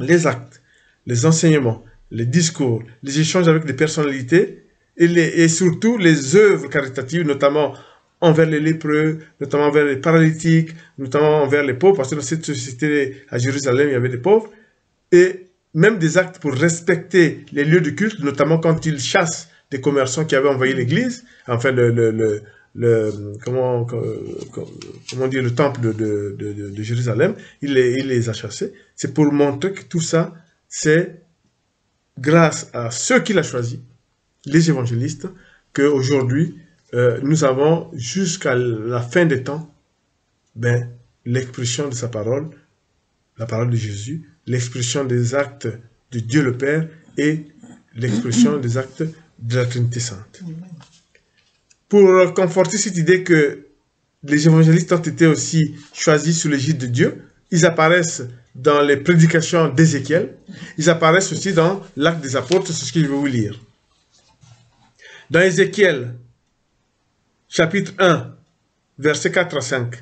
les actes, les enseignements, les discours, les échanges avec des personnalités et surtout les œuvres caritatives, notamment envers les lépreux, notamment envers les paralytiques, notamment envers les pauvres, parce que dans cette société à Jérusalem, il y avait des pauvres, et même des actes pour respecter les lieux de culte, notamment quand ils chassent des commerçants qui avaient envahi l'église, enfin comment dire, le temple de Jérusalem, il les a chassés. C'est pour montrer que tout ça, c'est grâce à ceux qu'il a choisis, les évangélistes, qu'aujourd'hui, nous avons jusqu'à la fin des temps, ben, l'expression de sa parole, la parole de Jésus, l'expression des actes de Dieu le Père et l'expression des actes de la Trinité Sainte. Pour conforter cette idée que les évangélistes ont été aussi choisis sous l'égide de Dieu, ils apparaissent dans les prédications d'Ézéchiel, ils apparaissent aussi dans l'Acte des Apôtres, c'est ce que je vais vous lire. Dans Ézéchiel, chapitre 1, versets 4 à 5,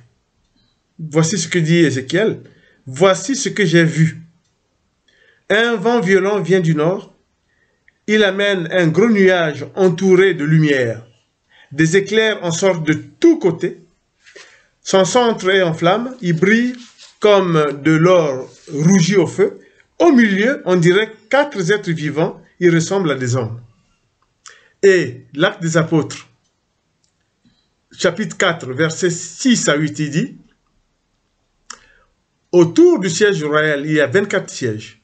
voici ce que dit Ézéchiel. Voici ce que j'ai vu. Un vent violent vient du nord, il amène un gros nuage entouré de lumière. Des éclairs en sortent de tous côtés. Son centre est en flammes, il brille comme de l'or rougi au feu. Au milieu, on dirait 4 êtres vivants, ils ressemblent à des hommes. Et l'Acte des Apôtres, chapitre 4, versets 6 à 8, il dit, autour du siège royal, il y a 24 sièges.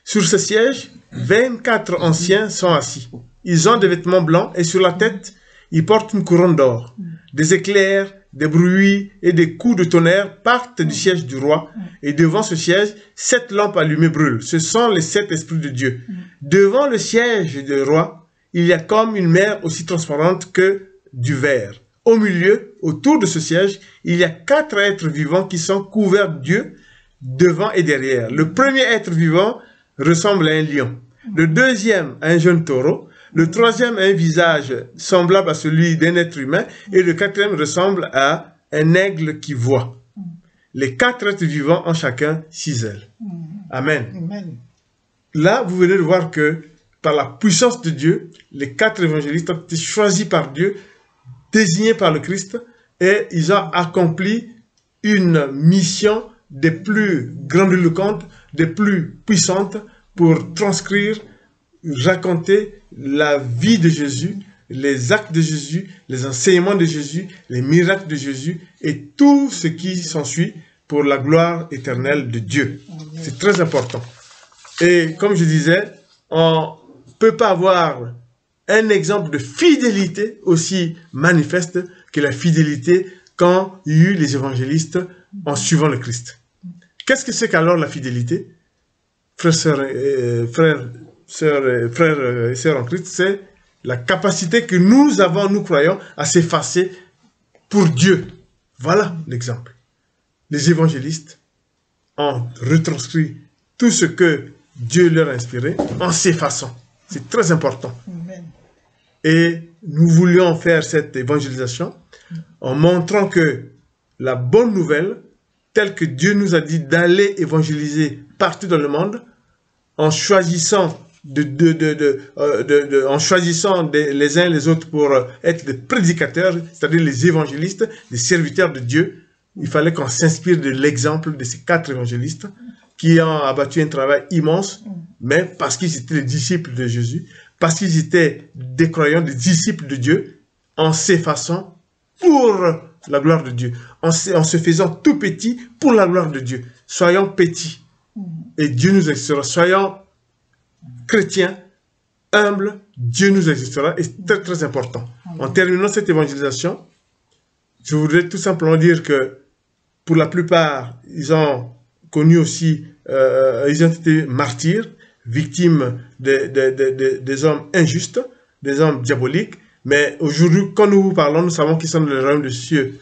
Sur ce siège, 24 anciens sont assis. Ils ont des vêtements blancs et sur la tête, ils portent une couronne d'or. Des éclairs, des bruits et des coups de tonnerre partent du siège du roi. Et devant ce siège, 7 lampes allumées brûlent. Ce sont les 7 esprits de Dieu. Devant le siège du roi, il y a comme une mer aussi transparente que du verre. Au milieu, autour de ce siège, il y a 4 êtres vivants qui sont couverts de Dieu, devant et derrière. Le premier être vivant ressemble à un lion. Le deuxième à un jeune taureau. Le troisième a un visage semblable à celui d'un être humain. Et le quatrième ressemble à un aigle qui voit. Les 4 êtres vivants ont chacun 6 ailes. Amen. Amen. Là, vous venez de voir que par la puissance de Dieu, les 4 évangélistes ont été choisis par Dieu, désignés par le Christ, et ils ont accompli une mission des plus grandiloquentes, des plus puissantes pour transcrire, raconter la vie de Jésus, les actes de Jésus, les enseignements de Jésus, les miracles de Jésus et tout ce qui s'ensuit pour la gloire éternelle de Dieu. C'est très important. Et comme je disais, on ne peut pas avoir un exemple de fidélité aussi manifeste que la fidélité quand il y a eu les évangélistes en suivant le Christ. Qu'est-ce que c'est qu'alors la fidélité? Frères et sœurs en Christ, c'est la capacité que nous avons, nous croyons, à s'effacer pour Dieu. Voilà l'exemple. Les évangélistes ont retranscrit tout ce que Dieu leur a inspiré en s'effaçant. C'est très important. Amen. Et nous voulions faire cette évangélisation en montrant que la bonne nouvelle, telle que Dieu nous a dit d'aller évangéliser partout dans le monde, en choisissant les uns les autres pour être des prédicateurs, c'est-à-dire les évangélistes, les serviteurs de Dieu, il fallait qu'on s'inspire de l'exemple de ces 4 évangélistes qui ont abattu un travail immense, mais parce qu'ils étaient les disciples de Jésus, parce qu'ils étaient des croyants, des disciples de Dieu, en s'effaçant pour la gloire de Dieu, en se faisant tout petit pour la gloire de Dieu. Soyons petits. Et Dieu nous exaucera. Soyons chrétiens, humbles, Dieu nous exaucera. Et c'est très très important. En terminant cette évangélisation, je voudrais tout simplement dire que pour la plupart, ils ont connu aussi, ils ont été martyrs, victimes des hommes injustes, des hommes diaboliques. Mais aujourd'hui, quand nous vous parlons, nous savons qu'ils sont dans le royaume des cieux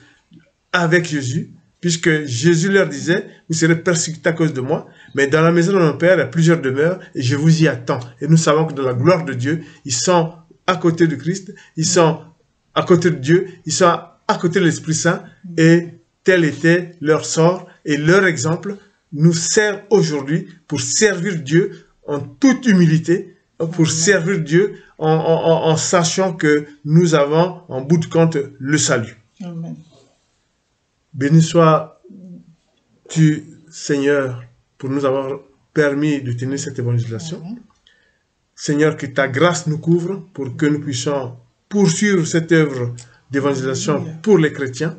avec Jésus, puisque Jésus leur disait, vous serez persécutés à cause de moi, mais dans la maison de mon Père, il y a plusieurs demeures et je vous y attends. Et nous savons que dans la gloire de Dieu, ils sont à côté de Christ, ils sont à côté de Dieu, ils sont à côté de l'Esprit Saint, et tel était leur sort et leur exemple nous sert aujourd'hui pour servir Dieu en toute humilité, pour servir Dieu en sachant que nous avons en bout de compte le salut. Amen. Béni sois-tu, Seigneur, pour nous avoir permis de tenir cette évangélisation. Seigneur, que ta grâce nous couvre pour que nous puissions poursuivre cette œuvre d'évangélisation pour les chrétiens,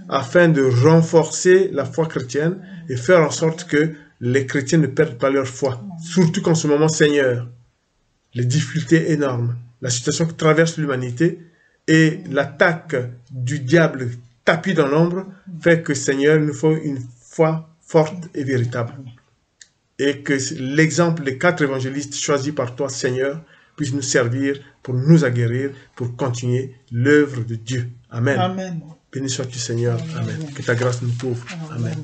afin de renforcer la foi chrétienne et faire en sorte que les chrétiens ne perdent pas leur foi. Surtout qu'en ce moment, Seigneur, les difficultés énormes, la situation que traverse l'humanité et l'attaque du diable tapis dans l'ombre fait que, Seigneur, il nous faut une foi forte et véritable. Et que l'exemple des 4 évangélistes choisis par toi, Seigneur, puisse nous servir pour nous aguerrir, pour continuer l'œuvre de Dieu. Amen. Amen. Béni sois-tu, Seigneur. Amen. Que ta grâce nous couvre. Amen.